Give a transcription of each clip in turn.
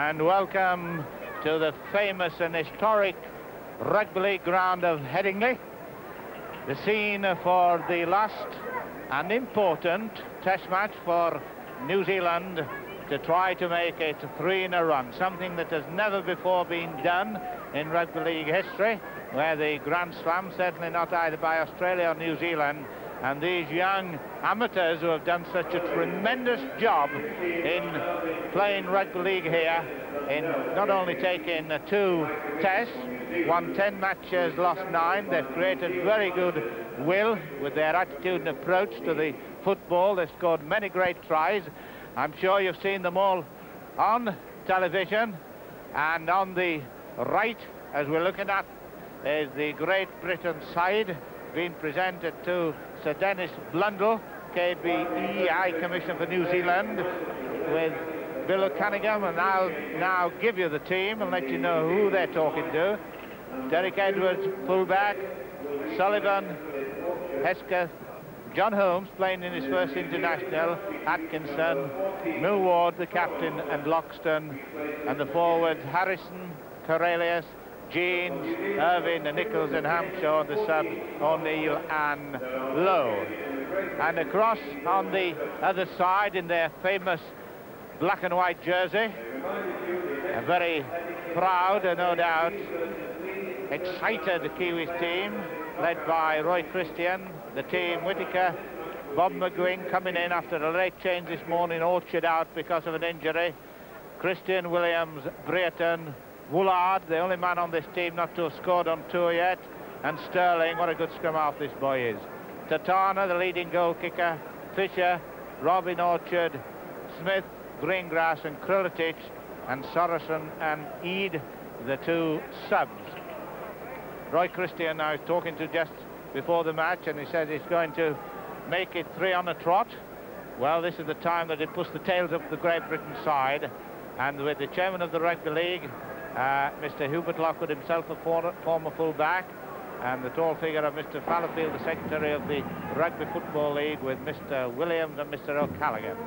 and welcome to the famous and historic Rugby League ground of Headingley, the scene for the last and important test match for New Zealand to try to make it 3 in a run, something that has never before been done in Rugby League history, where the Grand Slam, certainly not either by Australia or New Zealand, and these young amateurs who have done such a tremendous job in playing Rugby League here, in not only taking 2 tests, won 10 matches, lost 9. They've created very good will with their attitude and approach to the football. They've scored many great tries. I'm sure you've seen them all on television. And on the right, as we're looking at, is the Great Britain side being presented to Sir Dennis Blundell, KBE High Commissioner for New Zealand, with Bill O'Callaghan, and I'll now give you the team and let you know who they're talking to. Derek Edwards, fullback, Sullivan, Hesketh, John Holmes playing in his first international, Atkinson, Millward, the captain, and Loxton, and the forwards Harrison, Corelius, Jeans, Irving, Nichols and Hampshire, the subs O'Neill and Lowe. And across on the other side in their famous black and white jersey, a very proud and no doubt excited Kiwis team led by Roy Christian, the team Whittaker, Bob McGuinn coming in after a late change this morning, Orchard out because of an injury, Christian, Williams, Brereton, Woolard, the only man on this team not to have scored on tour yet, and Sterling. What a good scrum half this boy is. Tatana, the leading goal kicker, Fisher, Robin Orchard, Smith, Greengrass and Krulitich, and Sorensen and Eade, the 2 subs. Roy Christian I was talking to just before the match, and he said he's going to make it 3 on a trot. Well, this is the time that it puts the tails up the Great Britain side, and with the chairman of the Rugby League, Mr. Hubert Lockwood himself, a former full-back, and the tall figure of Mr. Fallowfield, the secretary of the Rugby Football League, with Mr. Williams and Mr. O'Callaghan.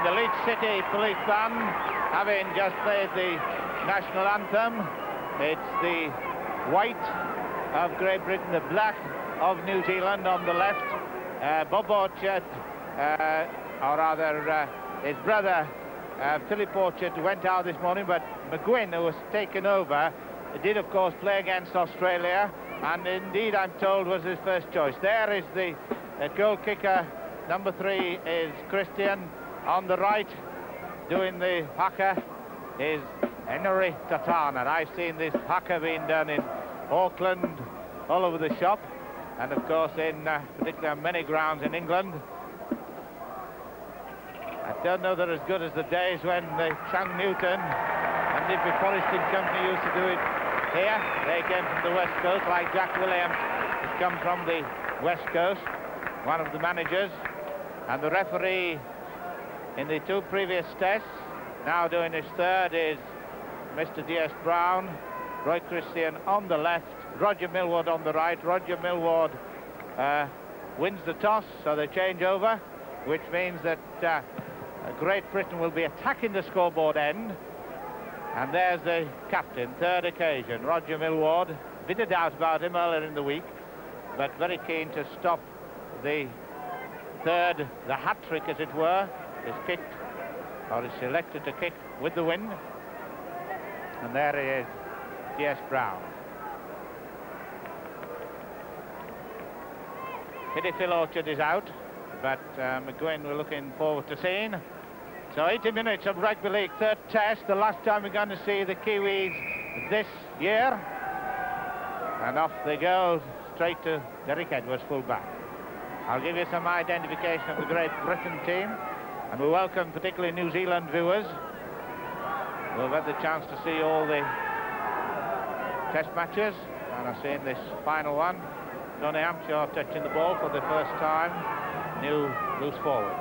The Leeds City Police Band, having just played the national anthem. It's the white of Great Britain, the black of New Zealand on the left. Bob Orchard, or rather his brother Philip Orchard, went out this morning, but McGuinn, who was taken over, did of course play against Australia, and indeed I'm told was his first choice. There is the goal kicker, number 3 is Christian. On the right, doing the haka, is Henry Tatana. I've seen this haka being done in Auckland, all over the shop, and of course in particular many grounds in England. I don't know they're as good as the days when the Chang Newton and Nippy Forresting Company used to do it here. They came from the West Coast, like Jack Williams has come from the West Coast, one of the managers, and the referee in the 2 previous tests, now doing his 3rd, is Mr. D.S. Brown. Roy Christian on the left, Roger Millward on the right. Roger Millward wins the toss, so they change over, which means that Great Britain will be attacking the scoreboard end. And there's the captain, 3rd occasion, Roger Millward. Bit of doubt about him earlier in the week, but very keen to stop the 3rd, the hat-trick as it were, is kicked, or is selected to kick with the wind. And there he is, D.S. Brown. Pity Phil Orchard is out, but McGuinn we're looking forward to seeing. So 80 minutes of Rugby League, 3rd test, the last time we're going to see the Kiwis this year. And the Leeds City Police Band, having just played the national anthem. It's the white of Great Britain, the black of New Zealand on the left. And the referee in the 2 previous tests, now doing his 3rd, is Mr. D.S. Brown. Roy Christian on the left, Roger Millward on the right. Roger Millward, the white of Great Britain, the black of New Zealand on the left. And the referee in the 2 previous tests, now doing his 3rd, is Mr. Henry Tatana. I've seen this And off they go, straight to Derek Edwards, full-back. I'll give you some identification of the Great Britain team, and we welcome particularly New Zealand viewers who have had the chance to see all the test matches, and I've seen this final one. Tony Hampshire touching the ball for the first time, new loose forward.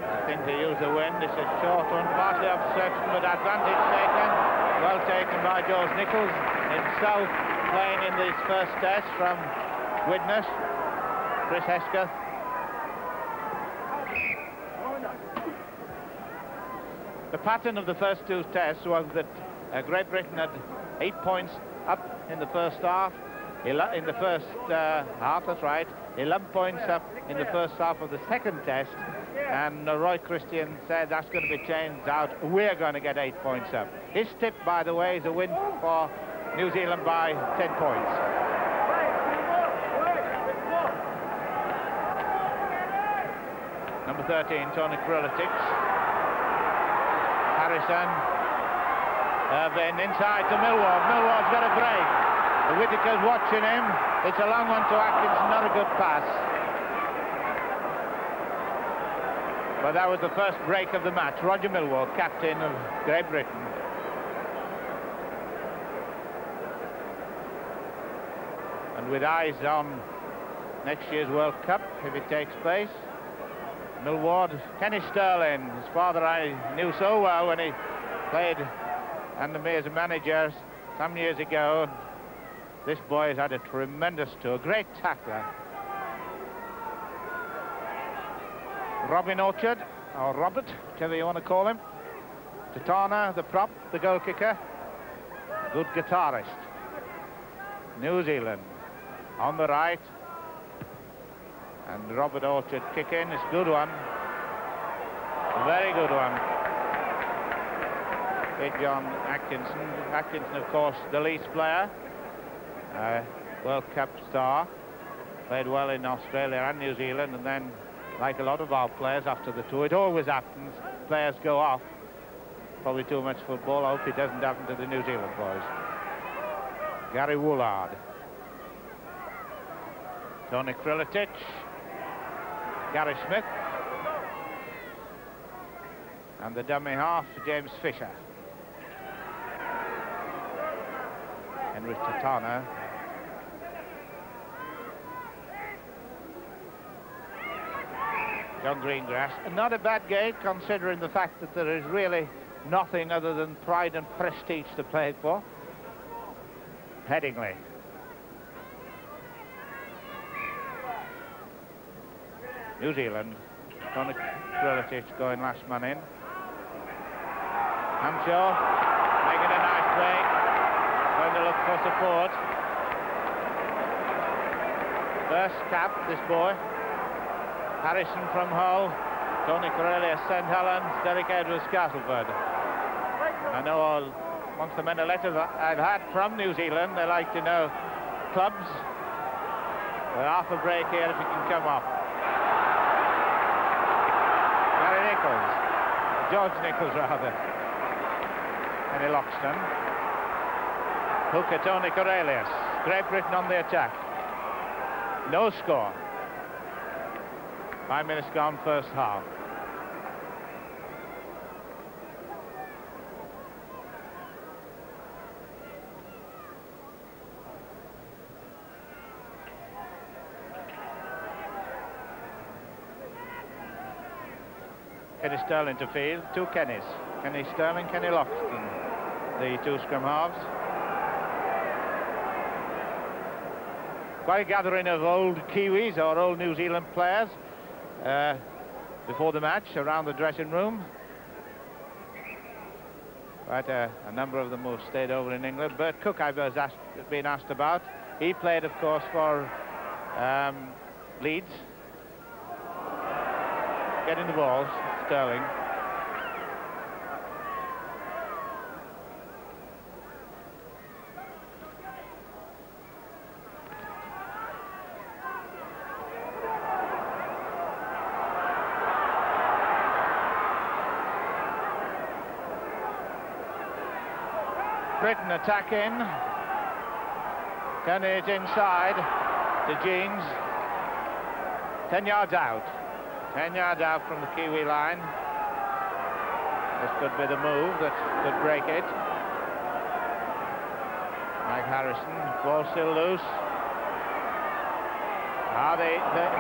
I think they use the wind. It's a short one, partly obstruction, but advantage taken. Well taken by George Nichols, himself playing in this first test from Widnes. Chris Hesketh. The pattern of the first two tests was that Great Britain had 8 points up in the first half, in the first half, that's right, 11 points up in the first half of the second test, and Roy Christian said that's going to be changed out. We're going to get 8 points up. His tip, by the way, is a win for New Zealand by 10 points. Number 13, Tony Krulicic. Harrison. Irvin inside to Millward. Millward's got a break. The Whittaker's watching him. It's a long one to Atkinson, not a good pass. But that was the first break of the match. Roger Millward, captain of Great Britain. And with eyes on next year's World Cup, if it takes place, Millward, Kenny Sterling, his father I knew so well when he played under me as a manager some years ago. This boy has had a tremendous tour, great tackler. Robin Orchard, or Robert, whichever you want to call him. Tatana, the prop, the goal kicker. Good guitarist. New Zealand on the right. And Robert Orchard kicking, it's a good one. A very good one. Big John Atkinson. Atkinson, of course, the Leeds player. World Cup star. Played well in Australia and New Zealand, and then, like a lot of our players after the tour, it always happens. Players go off. Probably too much football. I hope it doesn't happen to the New Zealand boys. Gary Woolard. Tony Krulicic. Gary Smith. And the dummy half, James Fisher. Henry Tatana. John Greengrass. Not a bad game, considering the fact that there is really nothing other than pride and prestige to play for. Headingley. New Zealand. Tony Krulicic going last man in. Hampshire making a nice break. Going to look for support. First cap, this boy. Harrison from Hull. Tony Corellius, St Helens. Derek Edwards, Castleford. I know amongst the many letters I've had from New Zealand, they like to know clubs. We're half a break here if you can come up. George Nichols, rather. Kenny Loxton. Hooker, Tony Corellius. Great Britain on the attack. No score. 5 minutes gone, first half. Kenny Sterling to field, two Kennys. Kenny Sterling, Kenny Loxton, the two scrum halves. Quite a gathering of old Kiwis or old New Zealand players before the match around the dressing room. Quite a number of them who stayed over in England. Bert Cook I've been asked about. He played, of course, for Leeds. Getting the balls. Sterling. Britain attacking. Kenny is inside to Jeans. 10 yards out. 10 yards out from the Kiwi line. This could be the move that could break it. Mike Harrison, ball still loose.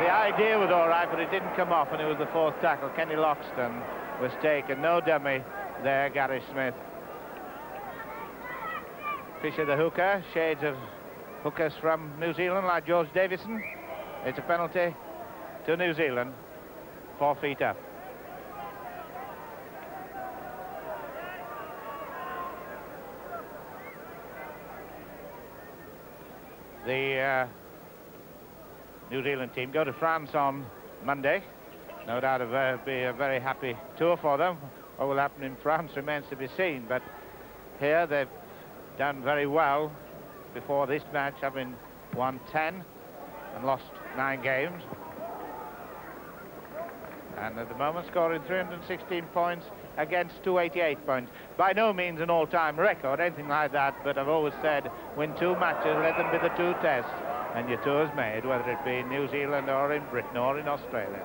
The idea was all right, but it didn't come off, and it was the fourth tackle. Kenny Loxton was taken. No dummy there, Gary Smith. Fisher the hooker, shades of hookers from New Zealand like George Davison. It's a penalty to New Zealand, 4 feet up. The New Zealand team go to France on Monday. No doubt it'll be a very happy tour for them. What will happen in France remains to be seen, but here they've done very well before this match, having won 10 and lost 9 games. And at the moment scoring 316 points against 288 points. By no means an all-time record, anything like that, but I've always said, win 2 matches, let them be the 2 tests, and your tour's made, whether it be in New Zealand or in Britain or in Australia.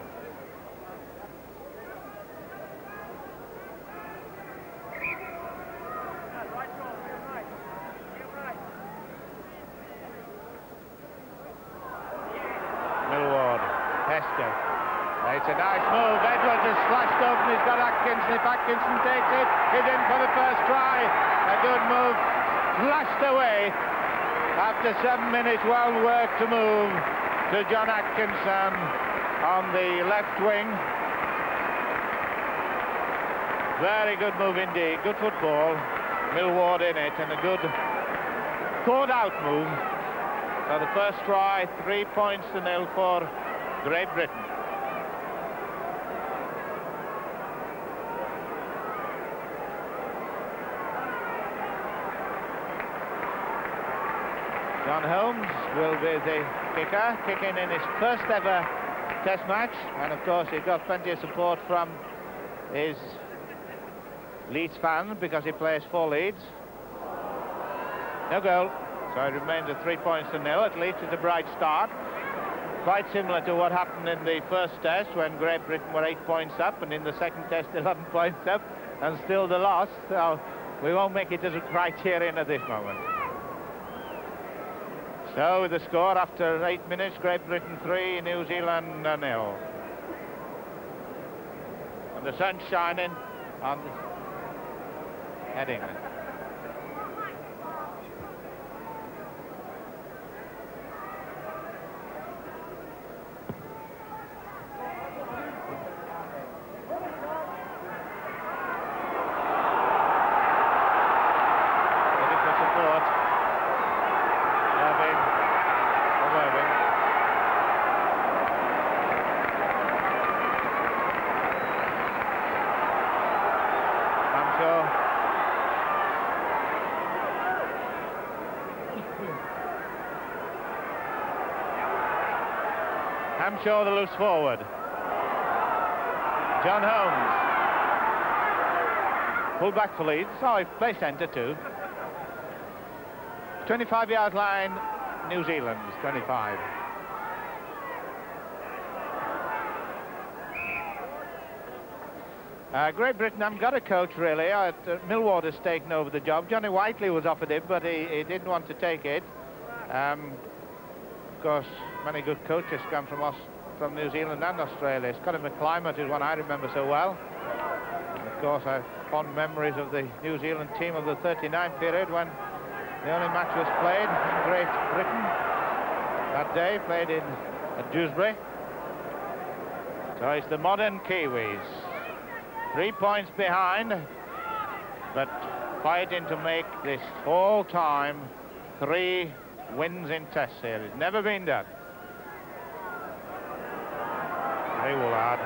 Millward, Hester. It's a nice move. Edwards has slashed open. He's got Atkinson. If Atkinson takes it, he's in for the first try. A good move. Flashed away after 7 minutes. Well worked to move to John Atkinson on the left wing. Very good move indeed. Good football. Millward in it, and a good thought-out move. So the first try, 3 points to 0 for Great Britain. John Holmes will be the kicker, kicking in his first ever test match, and of course he got plenty of support from his Leeds fans because he plays for Leeds. No goal, so it remains at 3 points to 0. At least it's a bright start. Quite similar to what happened in the first test when Great Britain were 8 points up, and in the second test 11 points up, and still the loss. So we won't make it as a criterion at this moment. So with the score after 8 minutes, Great Britain 3, New Zealand 0. And the sun's shining on England. Hamshaw the loose forward. John Holmes. Full back for Leeds. Oh, he plays centre too. 25-yard line, New Zealand, 25. Great Britain haven't got a coach really. Millward has taken over the job. Johnny Whiteley was offered it, but he didn't want to take it. Of course, many good coaches come from New Zealand and Australia. Scotty McClimate is one I remember so well. And of course, I have fond memories of the New Zealand team of the 39 period when the only match was played in Great Britain that day, played at Dewsbury. So it's the modern Kiwis. 3 points behind, but fighting to make this all-time 3 wins in Test series. Never been done. Hayward.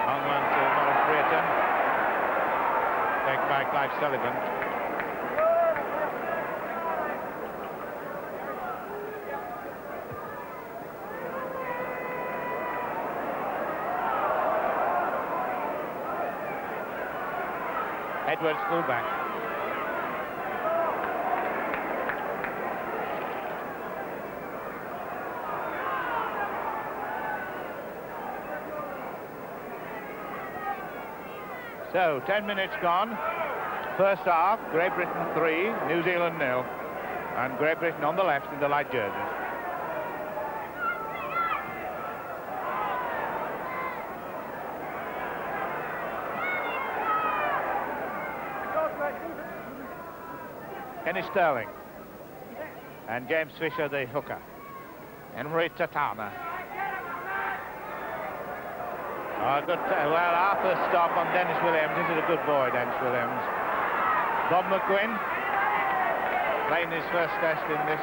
On one to Morris Brereton. Take by Clive Sullivan. Edwards fullback. So, 10 minutes gone. First half, Great Britain 3, New Zealand 0. And Great Britain on the left in the light jerseys. Kenny Sterling. And James Fisher, the hooker. Henry Tatana. Oh, good. Well, half a stop on Dennis Williams. This is a good boy, Dennis Williams. Bob McQuinn playing his first test in this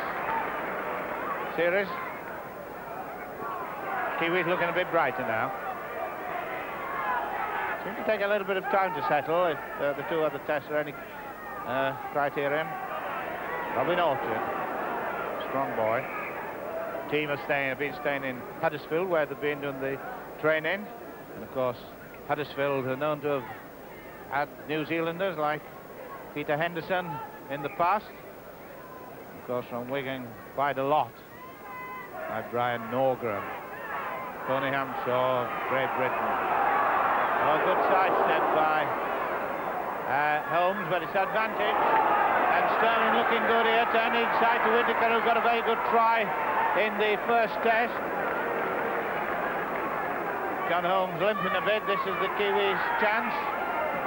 series. Kiwis looking a bit brighter now. Seems to take a little bit of time to settle if the two other tests are any criterion. Robin Orchard, strong boy. Team have been staying in Huddersfield, where they've been doing the training. And of course, Huddersfield are known to have had New Zealanders like Peter Henderson in the past. Of course, from Wigan, quite a lot, like Brian Norgren. Tony Hampshaw, Great Britain. Oh, good sidestep by Holmes, but it's advantage. And Sterling looking good here, turning inside to Whittaker, who got a very good try in the first test. John Holmes limping a bit. This is the Kiwis' chance.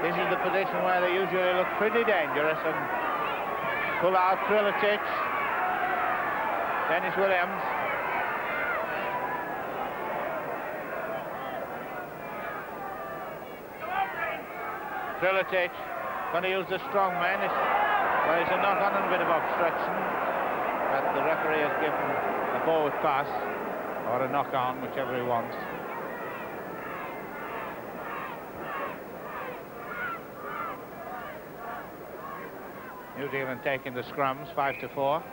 This is the position where they usually look pretty dangerous and pull out Kriličić. Dennis Williams. Kriličić going to use the strong man. Well, it's a knock-on and a bit of obstruction, but the referee has given a forward pass or a knock-on, whichever he wants. New Zealand taking the scrums 5-4.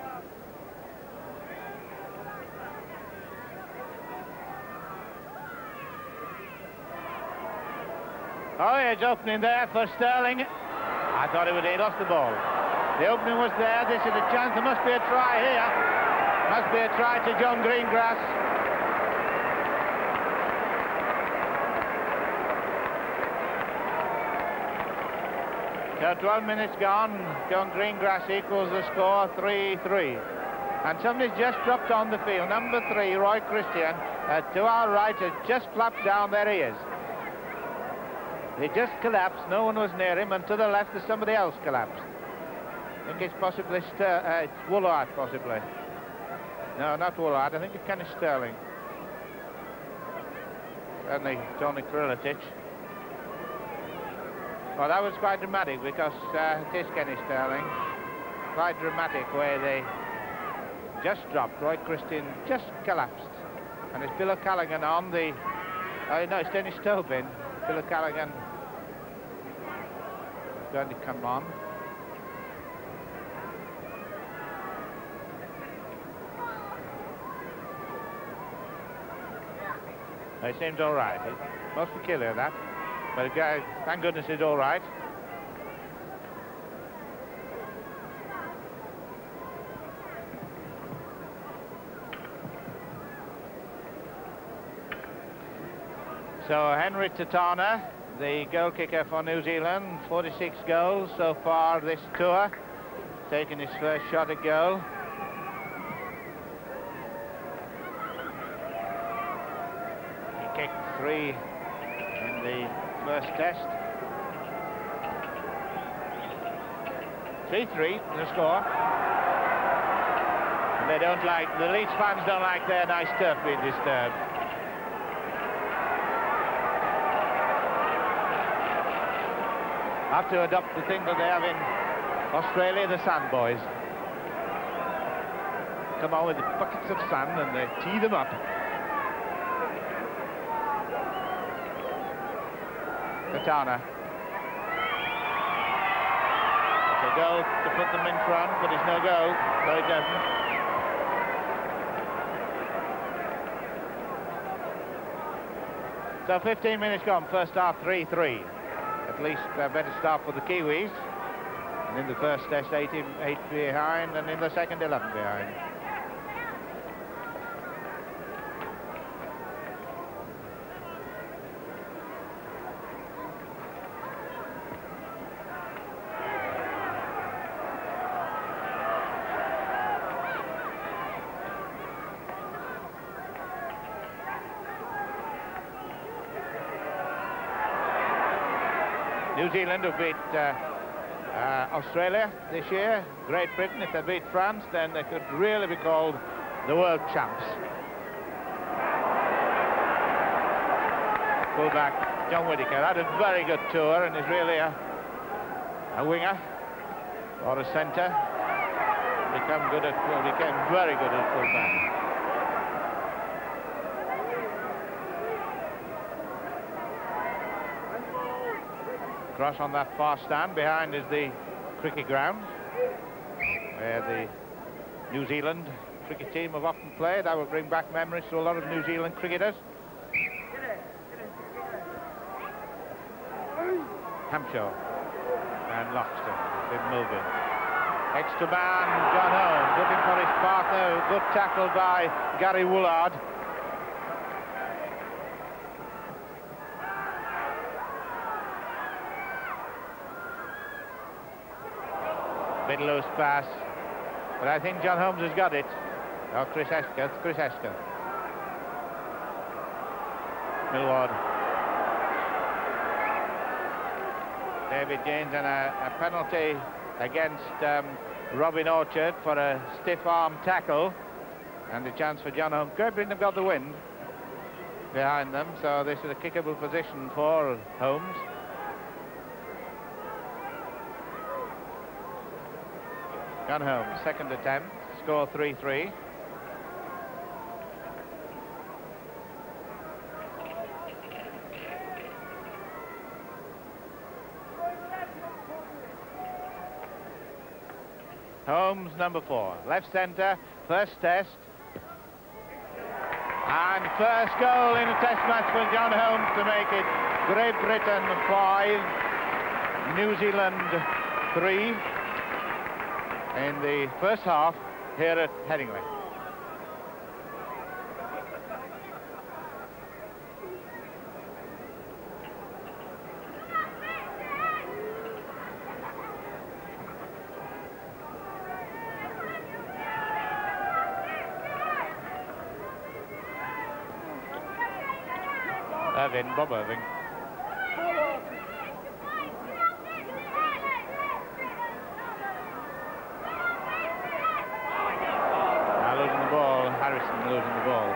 Oh, it's opening there for Sterling. I thought he lost the ball. The opening was there. This is a chance. There must be a try here. Must be a try to John Greengrass. So 12 minutes gone. John Greengrass equals the score 3-3. And somebody's just dropped on the field. Number 3, Roy Christian, to our right, has just flapped down. There he is. He just collapsed. No one was near him. And to the left, there's somebody else collapsed. I think it's possibly it's Woolard, possibly. No, not Woolard. I think it's Kenny Sterling. Certainly Tony Kriličić. Well, that was quite dramatic because it is Kenny Sterling. Quite dramatic where they just dropped. Roy Christian just collapsed. And it's Bill O'Callaghan on the... Oh, no, it's Dennis Tobin. Bill O'Callaghan is going to come on. It seems all right. It must be killer, that. But the guy, thank goodness, is all right. So Henry Tatana, the goal kicker for New Zealand, 46 goals so far this tour, taking his first shot at goal. He kicked 3 in the first test. 3-3 the score. And they don't like, the Leeds fans don't like their nice turf being disturbed. Have to adopt the thing that they have in Australia, the sand boys. Come on with the buckets of sand and they tee them up. Katana. It's a goal to put them in front, but it's no goal, so it doesn't. So 15 minutes gone, first half 3-3. At least a better start for the Kiwis. And in the first test, 8 behind, and in the second, 11 behind. New Zealand who beat Australia this year. Great Britain, if they beat France, then they could really be called the world champs. Fullback John Whittaker had a very good tour and is really a winger or a centre. Became very good at fullback. Cross on that far stand. Behind is the cricket ground, where the New Zealand cricket team have often played. That will bring back memories to a lot of New Zealand cricketers. Hampshire and Loxton been moving. Extra man, John Holmes, looking for his partner. Good tackle by Gary Woolard. Bit loose pass, but I think John Holmes has got it. Oh, Chris Esker. Millward. David James, and a penalty against Robin Orchard for a stiff arm tackle, and a chance for John Holmes. Great Britain have got the wind behind them, so this is a kickable position for Holmes. John Holmes, second attempt, score 3-3. Holmes, number 4, left centre, first test. And first goal in a test match for John Holmes to make it Great Britain 5, New Zealand 3. In the first half here at Headingley. Bob Irving. Losing the ball.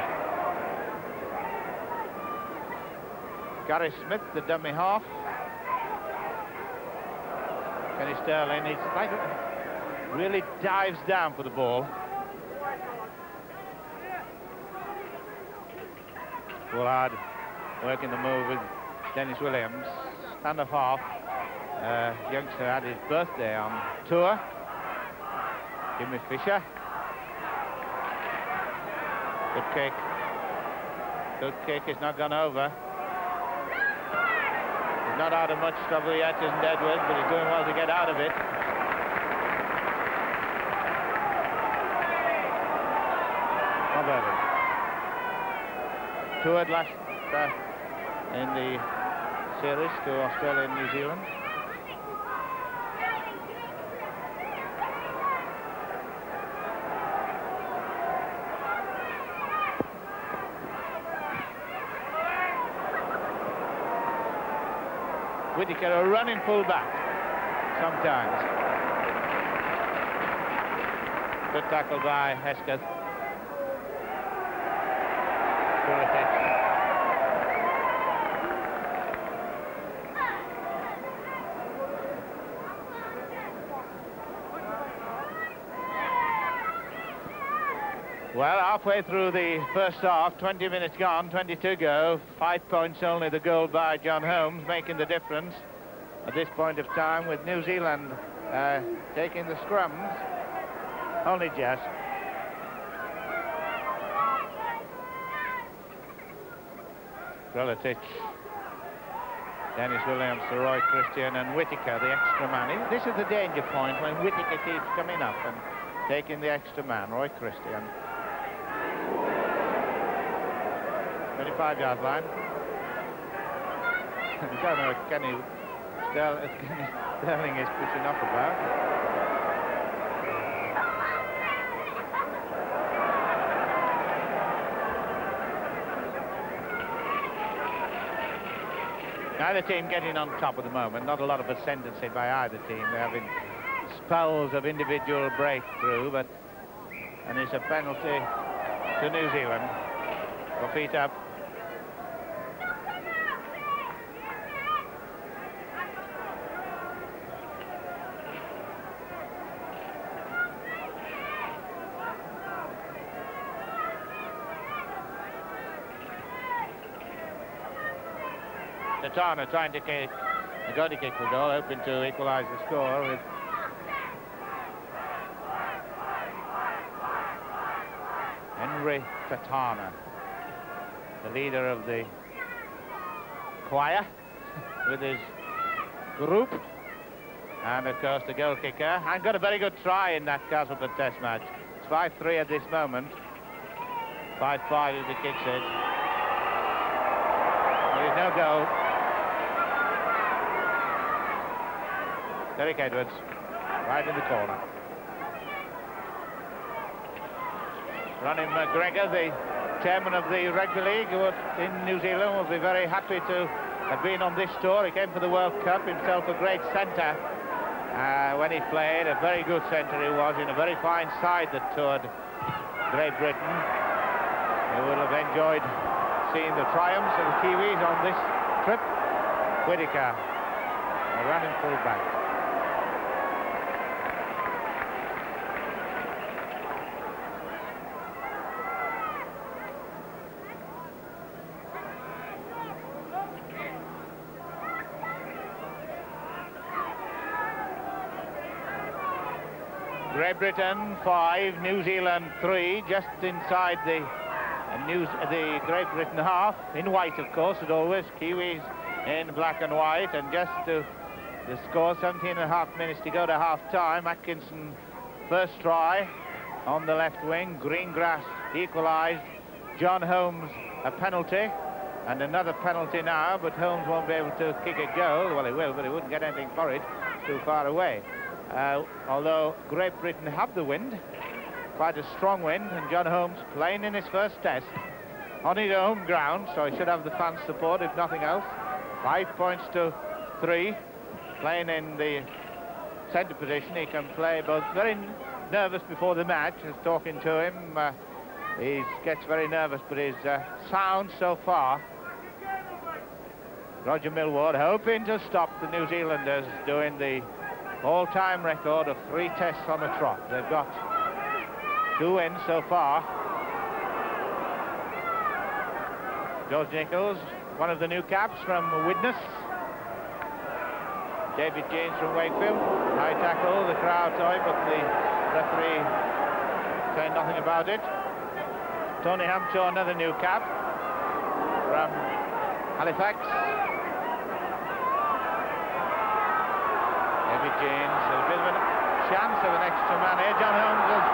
Gary Smith, the dummy half. Kenny Sterling, he's like really dives down for the ball. Woolard working the move with Dennis Williams. Stand-off half. Youngster had his birthday on tour. Jimmy Fisher. Good kick. Good kick. It's not gone over. He's not out of much trouble yet, isn't Edwards, but he's doing well to get out of it. Bob Irving. Toured last in the series to Australia and New Zealand. Whittaker, a running full-back sometimes. Good tackle by Hesketh. Terrific. Well, halfway through the first half, 20 minutes gone, 20 to go, 5 points only, the goal by John Holmes, making the difference at this point of time, with New Zealand taking the scrums, only just. Grillitich, Dennis Williams, Roy Christian and Whittaker, the extra man. This is the danger point when Whittaker keeps coming up and taking the extra man, Roy Christian. 25-yard line. I don't know what Kenny Sterling is pushing up about. Neither team getting on top at the moment. Not a lot of ascendancy by either team. They're having spells of individual breakthrough, but and it's a penalty to New Zealand for feet up. Turner trying to kick, going to kick the goal, hoping to equalise the score with Henry Tatana, the leader of the choir, with his group, and of course the goal kicker, and got a very good try in that Castleford Test match. It's 5-3 at this moment, 5-5 if he kicks it. There is no goal. Derek Edwards, right in the corner. Ronnie McGregor, the chairman of the Rugby League in New Zealand, will be very happy to have been on this tour. He came for the World Cup, himself a great centre when he played. A very good centre he was, in a very fine side that toured Great Britain. He would have enjoyed seeing the triumphs of the Kiwis on this trip. Whittaker, a running full back. Great Britain 5, New Zealand 3, just inside the Great Britain half, in white of course as always, Kiwis in black and white, and just to the score, 17.5 minutes to go to half-time. Atkinson first try on the left wing, Greengrass equalised, John Holmes a penalty, and another penalty now, but Holmes won't be able to kick a goal. Well, he will, but he wouldn't get anything for it, it's too far away. Although Great Britain have the wind, quite a strong wind, and John Holmes playing in his first test on his home ground, so he should have the fans' support if nothing else. 5 points to 3, playing in the centre position. He can play both. Very nervous before the match. I was talking to him. He gets very nervous, but he's sound so far. Roger Millward hoping to stop the New Zealanders doing the all-time record of 3 tests on a trot. They've got 2 wins so far. George Nichols, one of the new caps from Widnes. David James from Wakefield. High tackle, the crowd saw it, but the referee saying nothing about it. Tony Hampshaw, another new cap from Halifax. David James, a bit of a chance of an extra man here. John Holmes has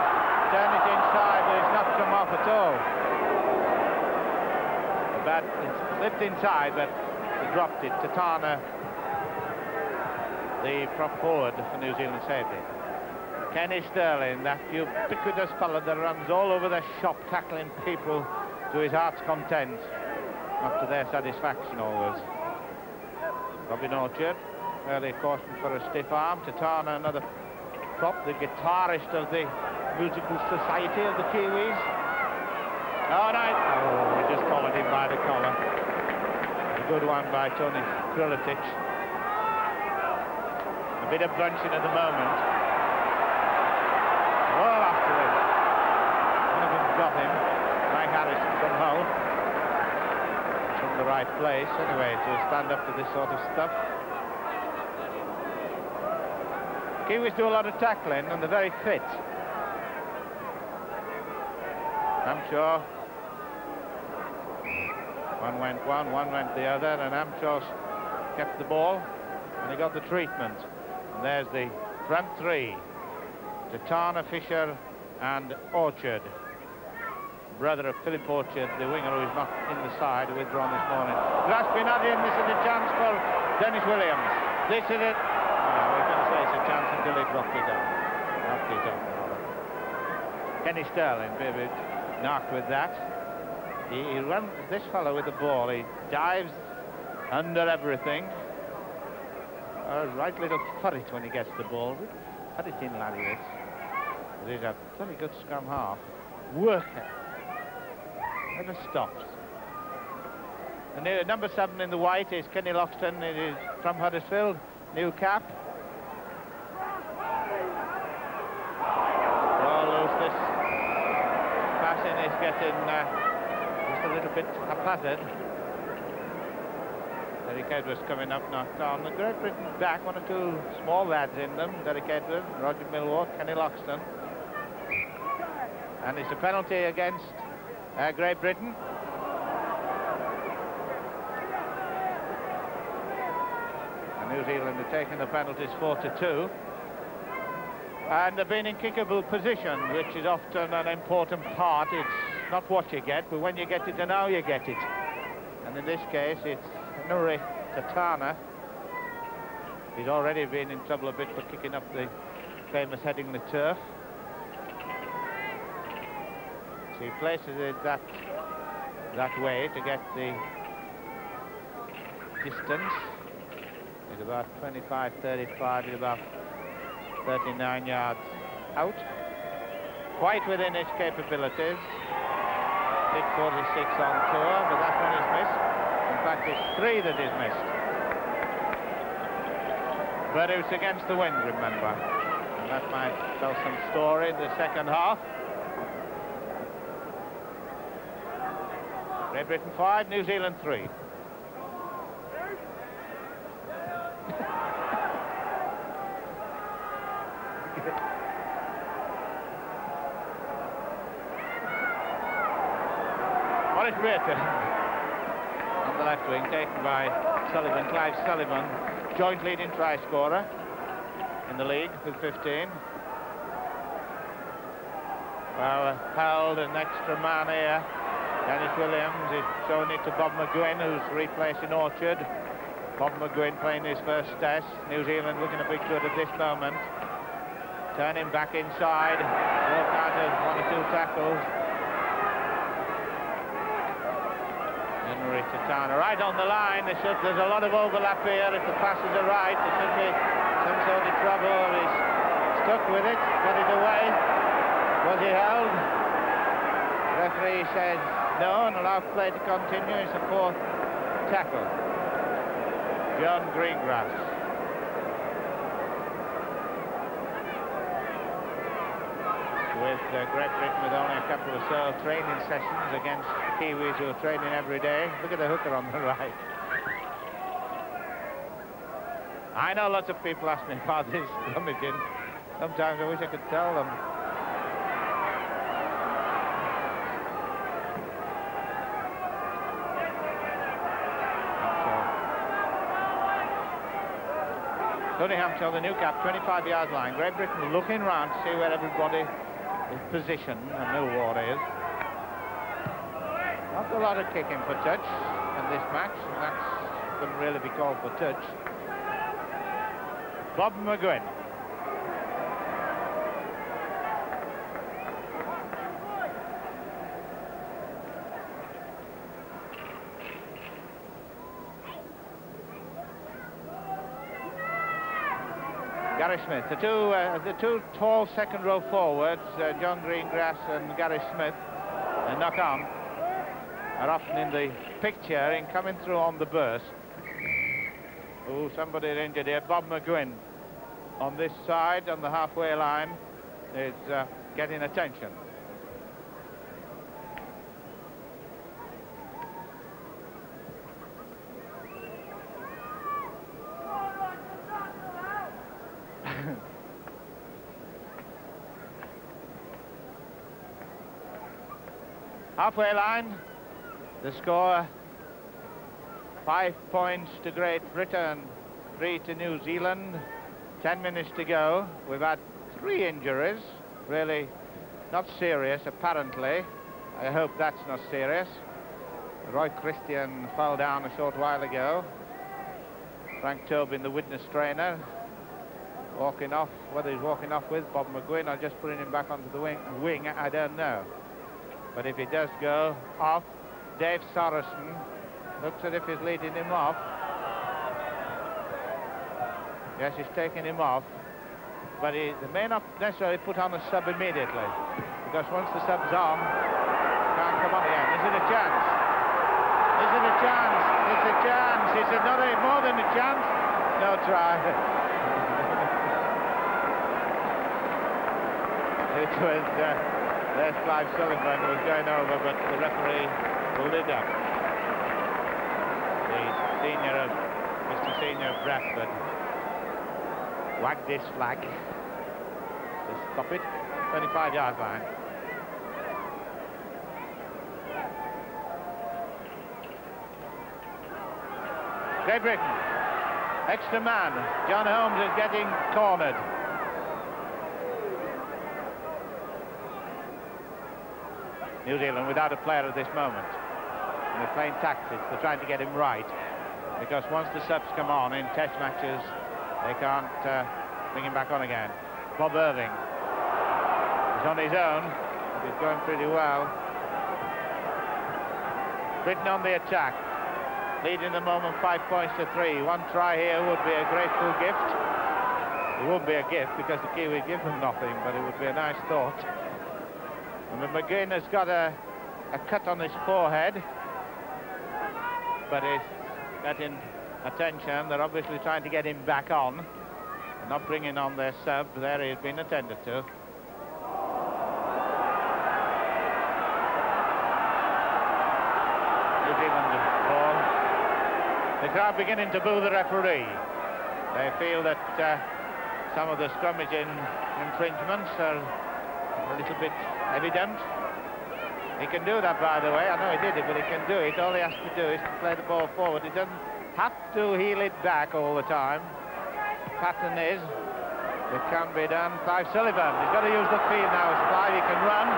turned it inside, but it's not come off at all. It's slipped inside, but he dropped it. Tatana, the prop forward for New Zealand, saved it. Kenny Sterling, that ubiquitous fellow that runs all over the shop, tackling people to his heart's content, not to their satisfaction always. Robin Orchard, early caution for a stiff arm. Tatana, another prop, the guitarist of the musical society of the Kiwis. Oh, no! Oh, we just collared him by the collar. A good one by Tony Krilitic. A bit of bunching at the moment. All after him. One of them got him. Mike Harris somehow. From the right place, anyway, to stand up to this sort of stuff. Kiwis do a lot of tackling, and they're very fit. Hampshaw. One went one went the other, and Hampshaw kept the ball, and he got the treatment. And there's the front 3. Tatana, Fisher, and Orchard. Brother of Philip Orchard, the winger who is not in the side, withdrawn this morning. Graspinadian, this is a chance for Dennis Williams. This is it. We're going to say it's a chance until they blocked it up. Kenny Sterling, a bit knocked with that. He runs this fellow with the ball. He dives under everything. Right little furret when he gets the ball. Furret in lad he is. But he's a very good scrum half. Worker. Never stops. And number 7 in the white is Kenny Loxton. It is from Huddersfield. New cap. This passing is getting just a little bit haphazard. Derek Edwards coming up, knocked on. The Great Britain back, 1 or 2 small lads in them. Derek Edwards, Roger Millward, Kenny Loxton. And it's a penalty against Great Britain. And New Zealand are taking the penalties 4-2. And they've been in kickable position, which is often an important part. It's not what you get, but when you get it and how you get it. And in this case, it's Nuri Tatana. He's already been in trouble a bit for kicking up the famous Headingley turf. So he places it that way to get the distance. It's about 25, 35, it's about 39 yards out. Quite within his capabilities. Hit 46 on tour, but that one is missed. In fact, it's 3 that is missed. But it was against the wind, remember. And that might tell some story in the second half. Great Britain 5, New Zealand 3. Brereton on the left wing, taken by Sullivan, Clive Sullivan, joint leading try scorer in the league with 15. Well, held an extra man here. Dennis Williams is showing it to Bob McGuinn, who's replacing Orchard. Bob McGuinn playing his first test. New Zealand looking a bit good at this moment. Turning back inside, walked out of 1 or 2 tackles. Tatana right on the line. There's a lot of overlap here. If the passes are right, there should be some sort of trouble. He's stuck with it, got it away. Was he held? The referee says no and allow play to continue. It's a 4th tackle. John Greengrass. With Great Britain with only a couple of training sessions against the Kiwis, who are training every day. Look at the hooker on the right. I know lots of people ask me about this scrummaging. Sometimes I wish I could tell them. Tony Hampshire, the new cap, 25 yards line. Great Britain looking round to see where everybody is positioned, and Millward is. Not a lot of kicking for touch in this match, and that couldn't really be called for touch. Bob McGuinn. Gary Smith, the two tall second row forwards, John Greengrass and Gary Smith, and knock on, are often in the picture in coming through on the burst. Oh, somebody injured here. Bob McGuinn on this side, on the halfway line, is getting attention. Halfway line, the score 5 points to Great Britain, 3 to New Zealand. 10 minutes to go. We've had 3 injuries, really not serious apparently. I hope that's not serious. Roy Christian fell down a short while ago. Frank Tobin, the witness trainer, walking off. Whether he's walking off with Bob McGuinn or just putting him back onto the wing, I don't know. But if he does go off, Dave Sorensen Looks as if he's leading him off. Yes, he's taking him off. But he may not necessarily put on a sub immediately, because once the sub's on, can't come on again. Is it a chance? Is it a chance? It's a chance. It's another, more than a chance. No try. It was, there's Clive Sullivan who was going over, but the referee pulled it up. The senior of Mr. Senior of Bradford wagged his flag to stop it. 25-yard line. Great Britain, extra man. John Holmes is getting cornered. New Zealand without a player at this moment. And they're playing tactics. They're trying to get him right, because once the subs come on in test matches, they can't bring him back on again. Bob Irving is on his own. He's going pretty well. Britain on the attack, leading the moment 5 points to 3. One try here would be a grateful gift. It wouldn't be a gift because the Kiwis give them nothing, but it would be a nice thought. And McGinn has got a cut on his forehead, but he's getting attention. They're obviously trying to get him back on. They're not bringing on their sub. There he's been attended to. New Zealand ball. The crowd beginning to boo the referee. They feel that some of the scrummaging infringements are a little bit evident. He can do that, by the way. I know he did it, but he can do it. All he has to do is to play the ball forward. He doesn't have to heel it back all the time. Pattern is, it can be done. Clive Sullivan, he's got to use the field now. It's Clive, he can run.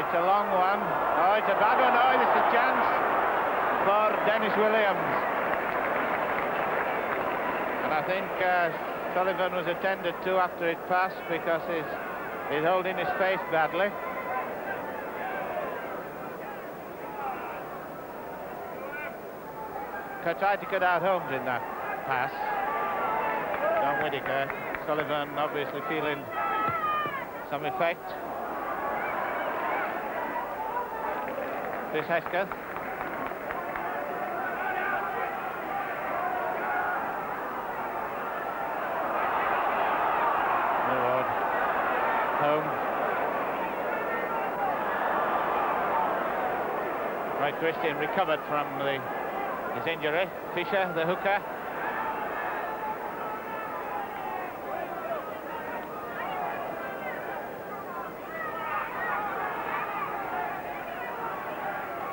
It's a long one. Oh, it's a bad one. Oh, it's a chance for Dennis Williams. And I think Sullivan was attended to after it passed, because he's holding his face badly. Tried to cut out Holmes in that pass. John Whittaker. Sullivan obviously feeling some effect. Chris Hesketh. Millward. Holmes. Right, Christian recovered from his injury. Fisher, the hooker.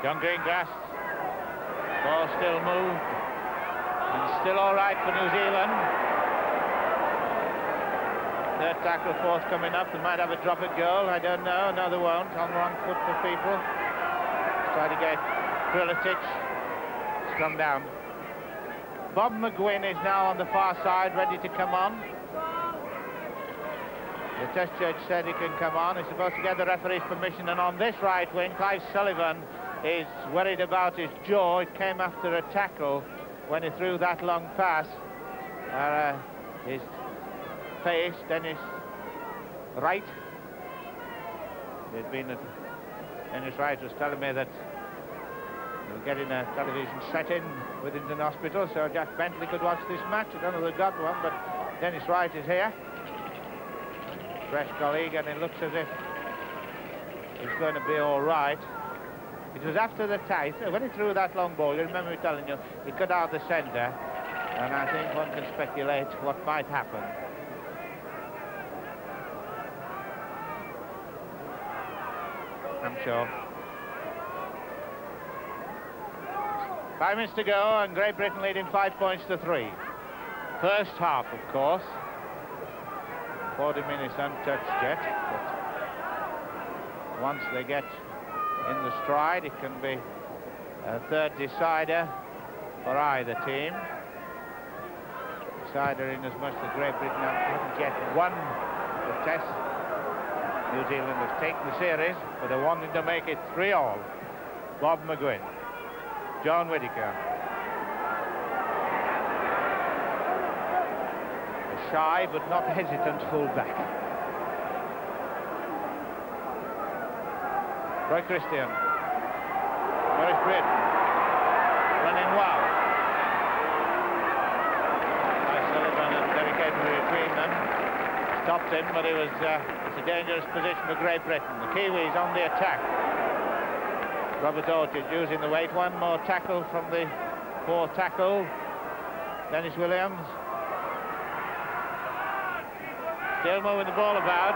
John Greengrass. Ball still moved. And still all right for New Zealand. Third tackle, fourth coming up. They might have a drop at goal. I don't know. No, they won't. On one foot for people. Try to get Krilitic. Come down. Bob McGuinn is now on the far side, ready to come on. The test judge said he can come on. He's supposed to get the referee's permission, and on this right wing, Clive Sullivan is worried about his jaw. It came after a tackle when he threw that long pass. His face, Dennis Wright. Dennis Wright was telling me that we're getting a television set in Withington Hospital, so Jack Bentley could watch this match. I don't know if they've got one, but Dennis Wright is here. Fresh colleague, and it looks as if it's going to be all right. It was after the tie. When he threw that long ball, you remember me telling you, he cut out the centre, and I think one can speculate what might happen. I'm sure. 5 minutes to go, and Great Britain leading 5 points to 3. First half, of course. 40 minutes untouched yet, but once they get in the stride, it can be a third decider for either team. Decider in as much as Great Britain haven't yet won the test. New Zealand has taken the series, but they're wanting to make it 3-all. Bob McGuinn. John Whittaker. A shy but not hesitant full-back. Roy Christian. Boris Britt. Running well. Sullivan and Derek Edwards between them. Stopped him, but it was it's a dangerous position for Great Britain. The Kiwis on the attack. Robert Orchard using the weight. One more tackle from the 4 tackle. Dennis Williams. Still moving the ball about.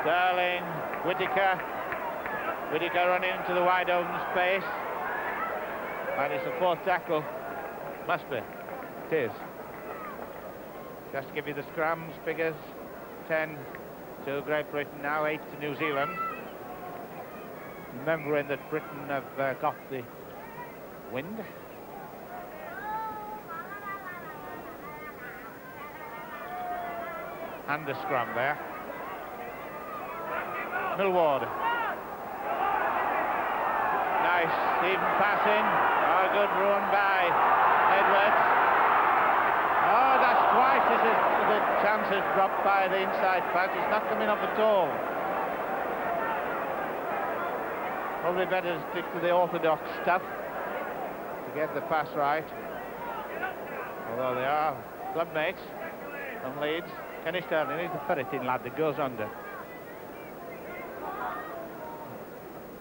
Sterling, Whittaker. Whittaker running into the wide open space. And it's the 4th tackle. Must be. It is. Just to give you the scrums figures. 10 to Great Britain now, 8 to New Zealand. Remembering that Britain have got the wind. And the scrum there. Millward. Nice, even passing. Oh, good run by Edwards. Oh, that's twice as the chance has dropped by the inside patch. It's not coming up at all. Probably better to stick to the orthodox stuff to get the pass right. Although they are club mates from Leeds. Kenny Sterling, he's the ferreting lad that goes under.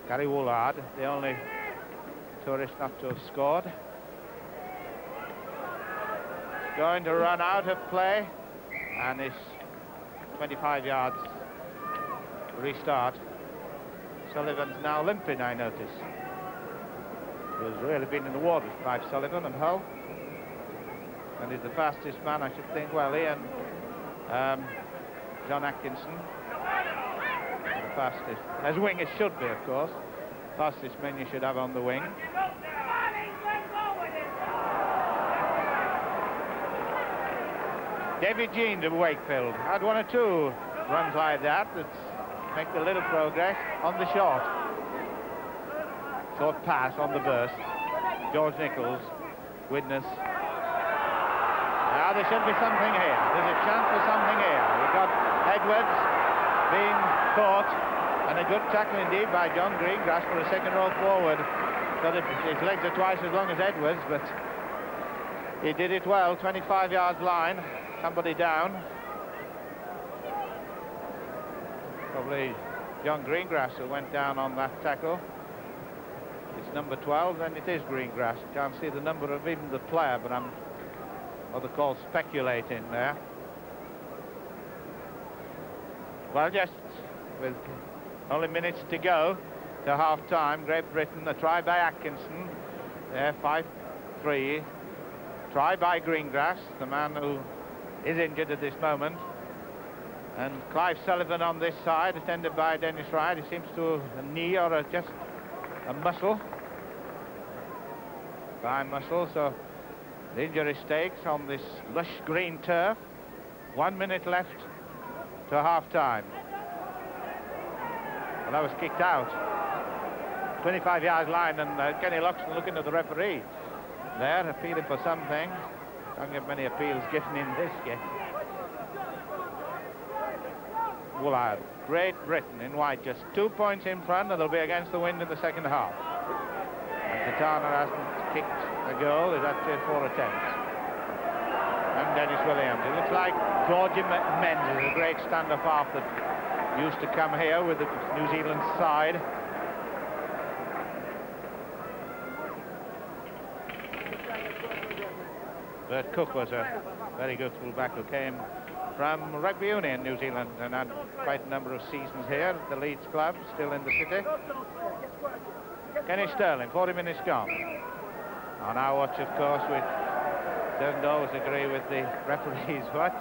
Gary Woolard, the only tourist not to have scored. He's going to run out of play, and it's 25 yards restart. Sullivan's now limping, I notice. He has really been in the waters by Sullivan and Hull. And he's the fastest man, I should think. Well, he and John Atkinson. The fastest, as wingers should be, of course. Fastest men you should have on the wing. David Jean of Wakefield had 1 or 2 runs like that make a little progress on the short pass on the burst. George Nichols, witness. Now there should be something here. There's a chance for something here. We've got Edwards being caught, and a good tackle indeed by John Greengrass for a second row forward. So that his legs are twice as long as Edwards, but he did it well. 25 yards line, somebody down. Probably John Greengrass who went down on that tackle. It's number 12, then it is Greengrass. Can't see the number of even the player, but I'm what they call speculating there. Well, just with only minutes to go to half-time, Great Britain, a try by Atkinson, there, 5-3. Try by Greengrass, the man who is injured at this moment. And Clive Sullivan on this side, attended by Dennis Wright. He seems to have a knee or just a muscle. Fine muscle, so the injury stakes on this lush green turf. 1 minute left to half-time. Well, that was kicked out. 25 yard line, and Kenny Loxton looking at the referee there, appealing for something. Don't get many appeals given in this game. Woolard, Great Britain in white, just 2 points in front, and they'll be against the wind in the second half. And Katana hasn't kicked a goal, he's actually 4 attempts. And Dennis Williams. It looks like Georgie Menz is a great stand-up half that used to come here with the New Zealand side. Bert Cook was a very good full-back who came from Rugby Union, New Zealand, and had quite a number of seasons here at the Leeds club, still in the city. Kenny Sterling, 40 minutes gone. On our watch, of course, we don't always agree with the referee's watch.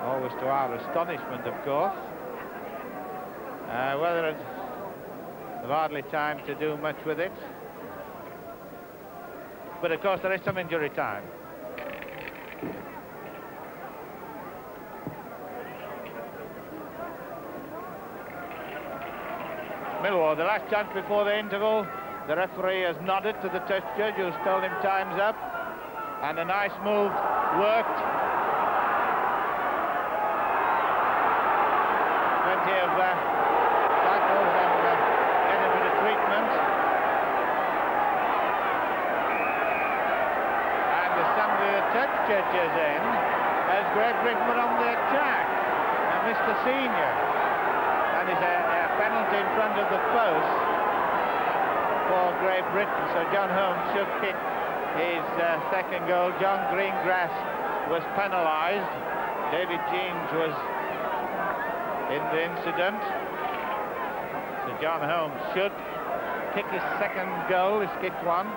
Always to our astonishment, of course. Whether it's hardly time to do much with it. But, of course, there is some injury time. Millward, the last chance before the interval. The referee has nodded to the test judge, who's told him time's up. And a nice move worked. Plenty of tackles and getting a bit of treatment. And assembly of touch judges in as Great Britain were on the attack. And Mr. Senior. And it's a penalty in front of the post for Great Britain. So John Holmes should kick his second goal. John Greengrass was penalised. David Jeans was in the incident. So John Holmes should kick his second goal. He's kicked one.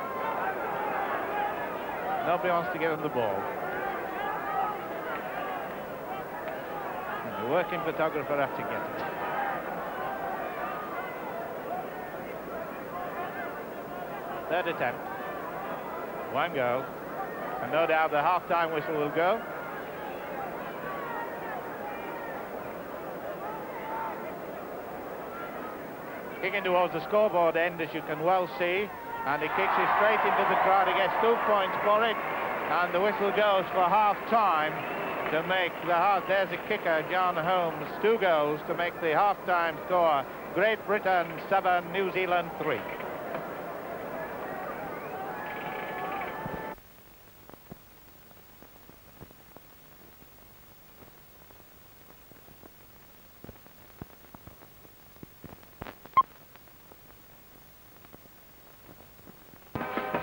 Nobody wants to give him the ball. And the working photographer has to get it. Third attempt. One go. And no doubt the half-time whistle will go. Kicking towards the scoreboard end, as you can well see. And he kicks it straight into the crowd. He gets 2 points for it. And the whistle goes for half-time to make the half. There's a kicker, John Holmes. 2 goals to make the half-time score. Great Britain 7, New Zealand 3.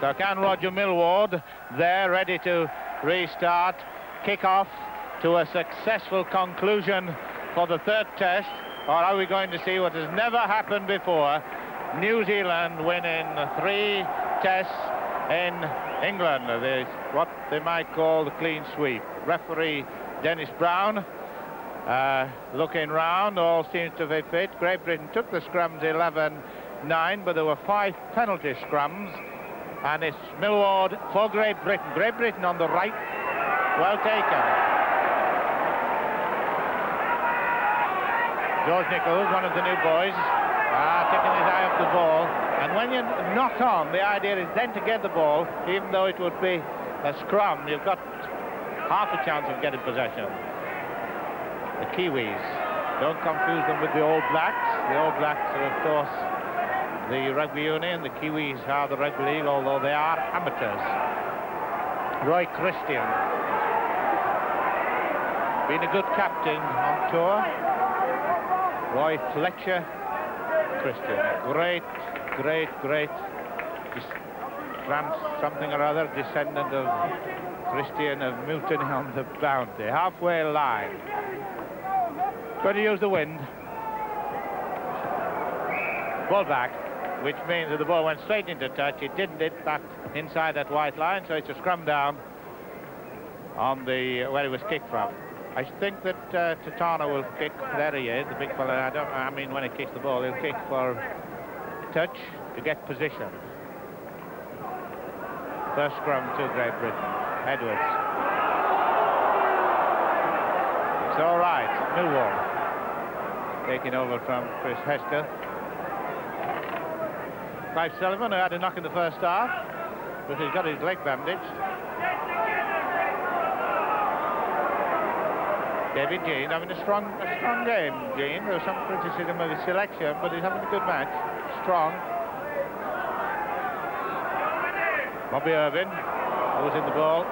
So can Roger Millward there, ready to restart, kick off to a successful conclusion for the third test, or are we going to see what has never happened before? New Zealand winning 3 tests in England. There's what they might call the clean sweep. Referee Dennis Brown looking round, all seems to be fit. Great Britain took the scrums 11-9, but there were 5 penalty scrums. And it's Millward for Great Britain. Great Britain on the right. Well taken. George Nichols, one of the new boys, taking his eye off the ball. And when you knock on, the idea is then to get the ball, even though it would be a scrum, you've got half a chance of getting possession. The Kiwis. Don't confuse them with the All Blacks. The All Blacks are, of course, the rugby union. The Kiwis are the rugby league, although they are amateurs. Roy Christian, been a good captain on tour. Roy Fletcher Christian, great France something or other, descendant of Christian of Mutiny on the Bounty. Halfway line. Going to use the wind. Ball back, which means that the ball went straight into touch. It didn't hit that inside that white line, so it's a scrum down on the where it was kicked from. I think that Tatana will kick. There he is, the big fella. I mean, when he kicks the ball, he'll kick for touch to get position. First scrum to Great Britain. Edwards. It's all right. Millward taking over from Chris Hesketh. Clive Sullivan, who had a knock in the first half, but he's got his leg bandaged. David Jean having a strong game. Jean, there was some criticism of his selection, but he's having a good match. Strong. Bobby Irvin, who was in the ball.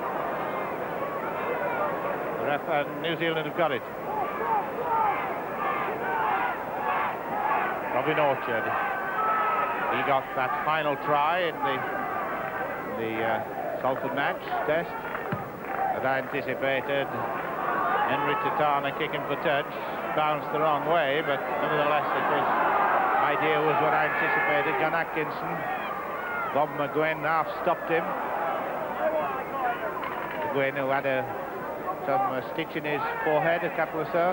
The ref and New Zealand have got it. Robin Orchard. He got that final try in the Salford match test that I anticipated. Henry Tatana kicking for touch, bounced the wrong way, but nevertheless idea was what I anticipated. John Atkinson, Bob McGuinn half stopped him. McGuinn, who had some stitch in his forehead, a couple or so.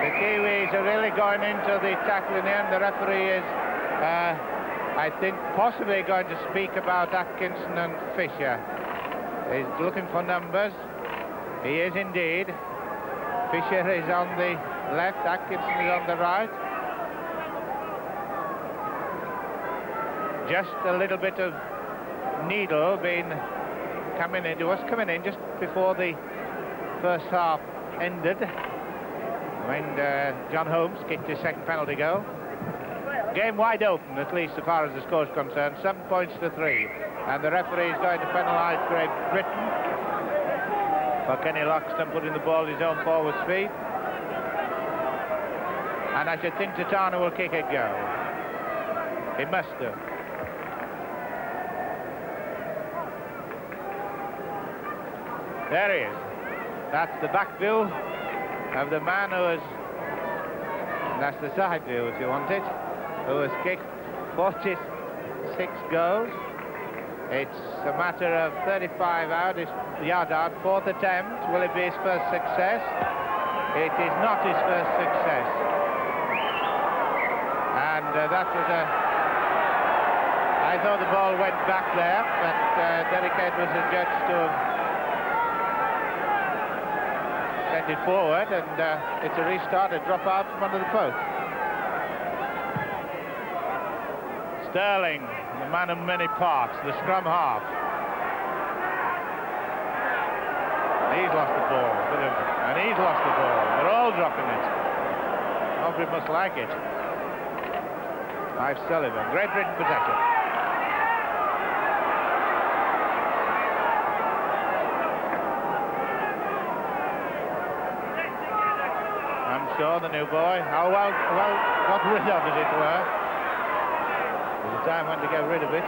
The Kiwis are really going into the tackling in. The referee is, I think, possibly going to speak about Atkinson and Fisher. He's looking for numbers. He is indeed. Fisher is on the left, Atkinson is on the right. Just a little bit of needle being coming in. It was coming in just before the first half ended, when John Holmes kicked his second penalty goal. Game wide open, at least as far as the score is concerned, 7 points to 3. And the referee is going to penalise Great Britain for Kenny Loxton putting the ball at his own forward speed. And I should think Tatana will kick a goal. He must do. There he is. That's the back view of the man who has, that's the side view if you want it, who has kicked 46 goals. It's a matter of 35 yard out, fourth attempt. Will it be his first success? It is not his first success. And that was I thought the ball went back there, but Derek Head was adjudged to have sent it forward, and it's a restart, a drop out from under the post. Sterling, the man of many parts, the scrum half. He's lost the ball, and he's lost the ball. They're all dropping it. Nobody must like it. Clive Sullivan, Great Britain possession. I'm sure the new boy, how well got rid of, as it were. There's a time when to get rid of it.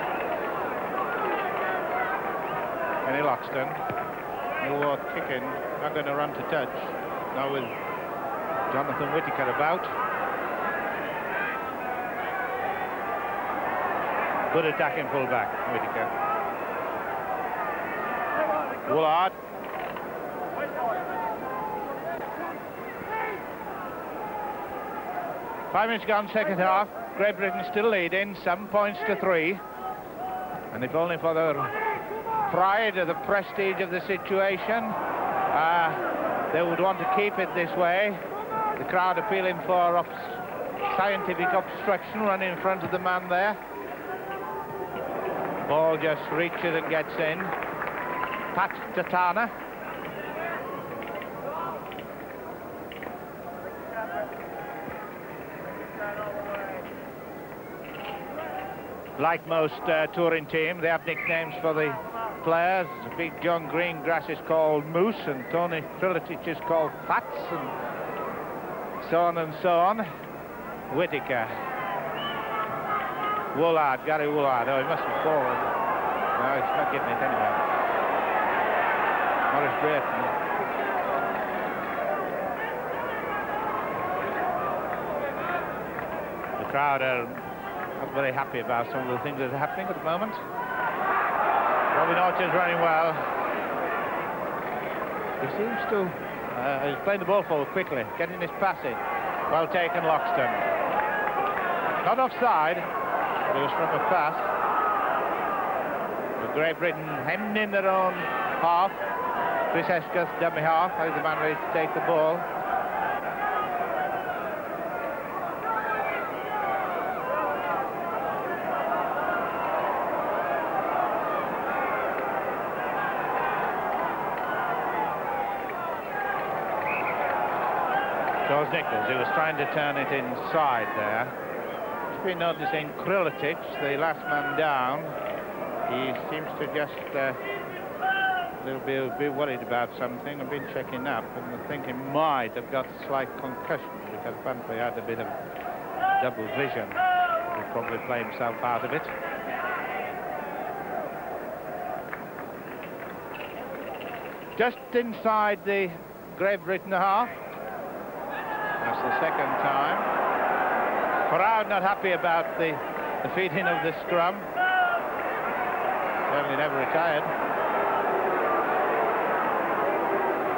Kenny Loxton, Millwall kicking, not going to run to touch. Now with Jonathan Whittaker about. Good attacking full-back, Whittaker. Woolard. Five minutes gone, second half. Great Britain still leading, 7 points to 3. And if only for the pride or the prestige of the situation, they would want to keep it this way. The crowd appealing for scientific obstruction, running in front of the man there. Ball just reaches and gets in. Pat Tatana. Like most touring teams, they have nicknames for the players. Big John Greengrass is called Moose, and Tony Triletich is called Fats, and so on and so on. Whittaker. Woolard, Gary Woolard. Oh, he must have fallen. No, he's not getting it anyway. Morris Brayton. The crowd are not very happy about some of the things that are happening at the moment. Robin Orchard's running well. He seems to... he's playing the ball forward quickly, getting his passing. Well taken, Loxton. Not offside, but it was from a pass. The Great Britain hemmed in their own half. Chris Hesketh, dummy half, is the man ready to take the ball. George Nichols, who was trying to turn it inside there. Just been noticing Kriletich, the last man down. He seems to just a little bit worried about something. I've been checking up, and I think he might have got a slight concussion, because apparently he had a bit of double vision. He'll probably play himself out of it. Just inside the Great Britain half. That's the second time. Crowd not happy about the feeding of the scrum. Certainly never retired.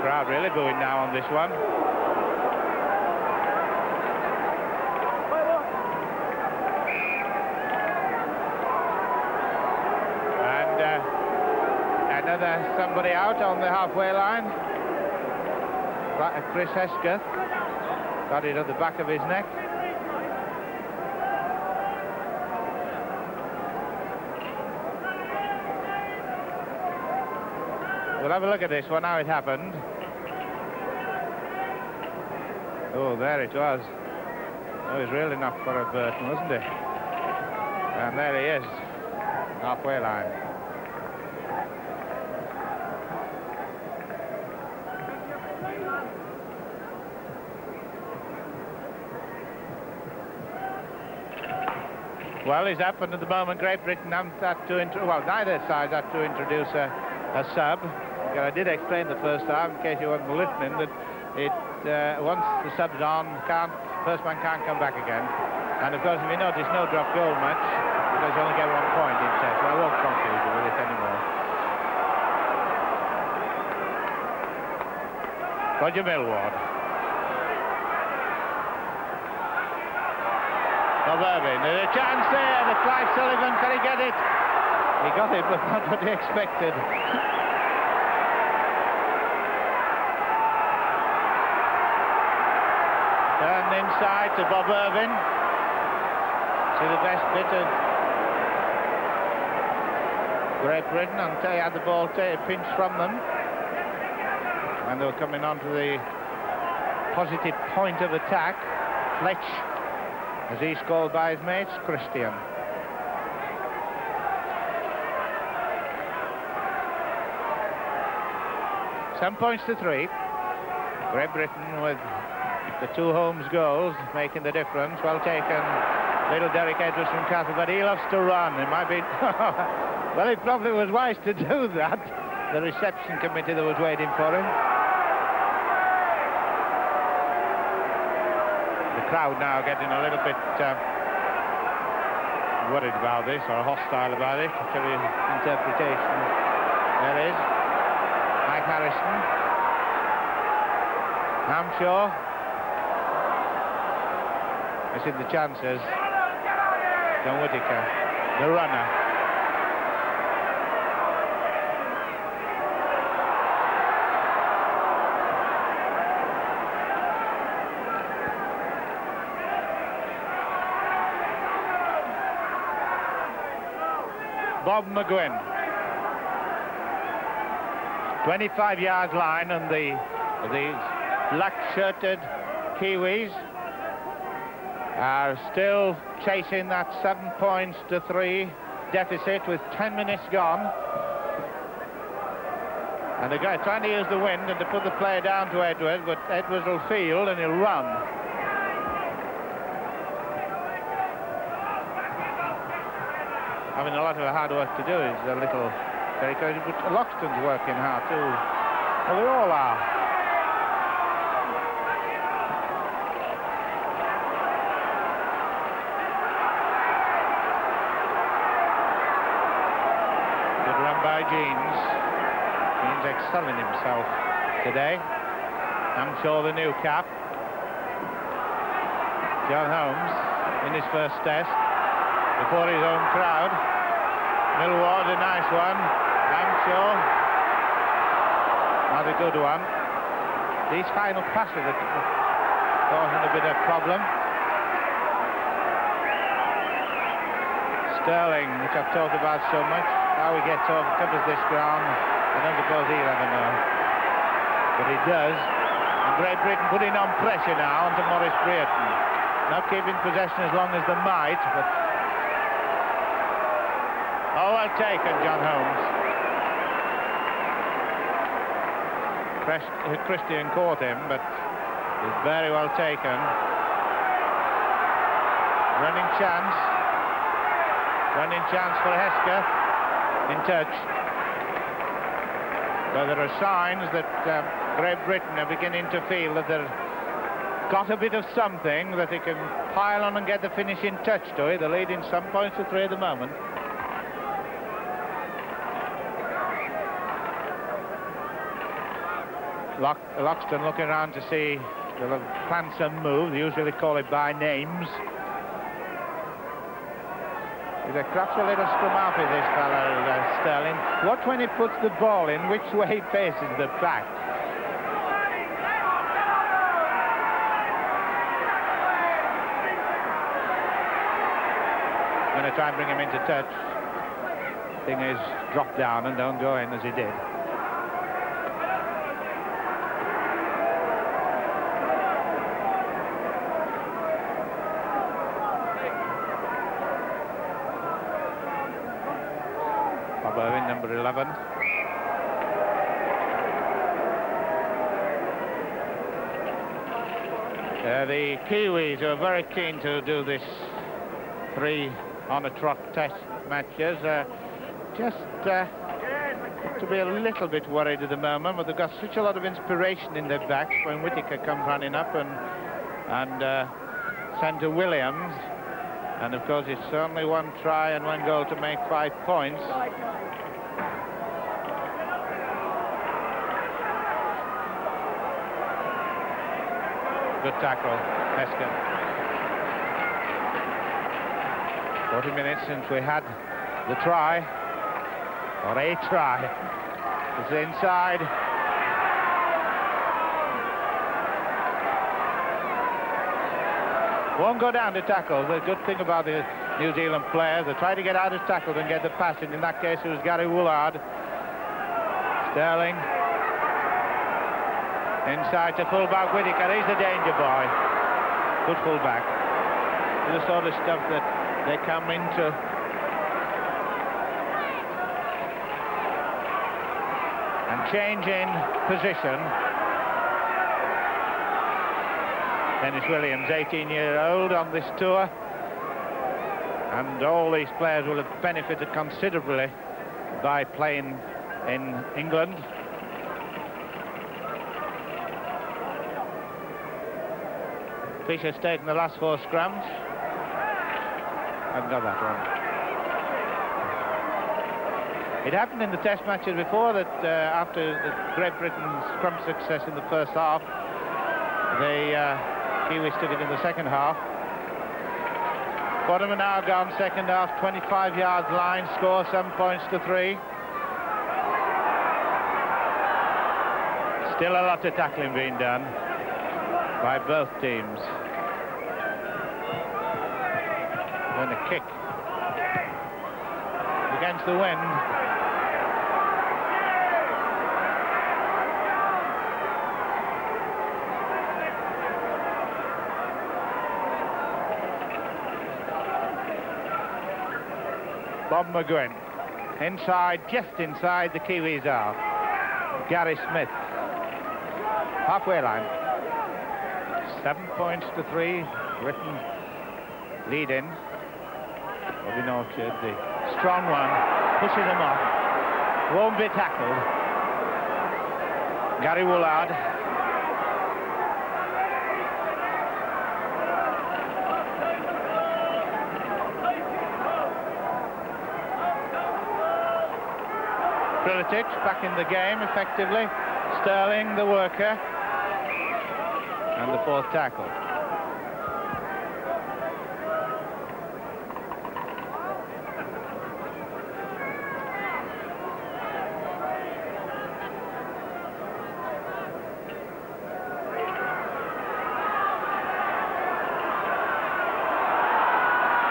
Crowd really booing now on this one. And another somebody out on the halfway line. Chris Hesketh. Got it at the back of his neck. We'll have a look at this one, how it happened. Oh, there it was. That was real enough for a Burton, wasn't it? And there he is, halfway line. Well, it's happened at the moment. Great Britain haven't had to well, neither side had to introduce a sub. I did explain the first time, in case you weren't listening, that it once the sub's on, first man can't come back again. And of course, if you notice, no drop goal match, because you only get 1 point in set. So I won't confuse you with it anymore. Roger Millward. Bob Irving, there's a chance there, the Clive Sullivan, can he get it? He got it, but not what he expected. Turned inside to Bob Irving. See the best bit of Great Britain until he had the ball pinched from them. And they were coming on to the positive point of attack. Fletch, as he's called by his mates, Christian. Some points to 3. Great Britain with the 2 Holmes goals making the difference. Well taken, little Derek Edwards from Cathay, but he loves to run. It might be... well, he probably was wise to do that. The reception committee that was waiting for him. Crowd now getting a little bit worried about this, or hostile about it, whichever interpretation there is. Mike Harrison, Hamshaw. I see the chances. John Whittaker, the runner. Bob McGuinn. 25-yard line, and the black-shirted Kiwis are still chasing that 7 points to 3 deficit with 10 minutes gone. And the guy trying to use the wind and to put the player down to Edwards, but Edwards will field and he'll run. Having a lot of hard work to do is a little very crazy, but Loxton's working hard too. Well, they all are. Good run by Jeans. Jeans excelling himself today. I'm sure the new cap. John Holmes in his first test. Before his own crowd. Millward, a nice one. I'm sure. Not a good one. These final passes are causing a bit of problem. Sterling, which I've talked about so much, how he gets over, covers this ground, I don't suppose he'll ever know. But he does. And Great Britain putting on pressure now onto Maurice Brereton. Not keeping possession as long as they might, but oh, well taken, John Holmes. Christian caught him, but it's very well taken. Running chance. Running chance for Hesker. In touch. So there are signs that Great Britain are beginning to feel that they've got a bit of something that they can pile on and get the finishing touch to it. They're leading some points to 3 at the moment. Loxton looking around to see they'll plan some move. They usually call it by names. He's perhaps a little scrum-happy, this fellow, Sterling. What when he puts the ball in, which way he faces the back? going to try and bring him into touch. Thing is, drop down and don't go in as he did. Bob Irwin, number 11. The Kiwis are very keen to do this 3 on a trot test matches. Just to be a little bit worried at the moment, but they've got such a lot of inspiration in their backs when Whittaker comes running up and Centre Williams. And of course it's only 1 try and 1 goal to make 5 points. Good tackle, Heskin. 40 minutes since we had the try, or a try. It's inside. Won't go down to tackle. The good thing about the New Zealand players, they try to get out of tackle and get the pass in. In that case, it was Gary Woolard. Sterling. Inside to fullback Whittaker. He's the danger boy. Good fullback. The sort of stuff that they come into. And change in position. Dennis Williams, 18-year-old on this tour. And all these players will have benefited considerably by playing in England. Fisher's taken the last 4 scrums. Hasn't got that one. It happened in the test matches before that after Great Britain's scrum success in the first half, the Kiwis took it in the second half. Bottom now gone, second half, 25 yards line, score 7 points to 3. Still a lot of tackling being done by both teams. And a kick against the wind. Bob McGuinn inside, just inside the Kiwis are. Gary Smith, halfway line. 7 points to 3. Britain leading. Robin Orchard, the strong one, pushes him off. Won't be tackled. Gary Woolard. Krilitic back in the game effectively. Sterling, the worker. And the 4th tackle.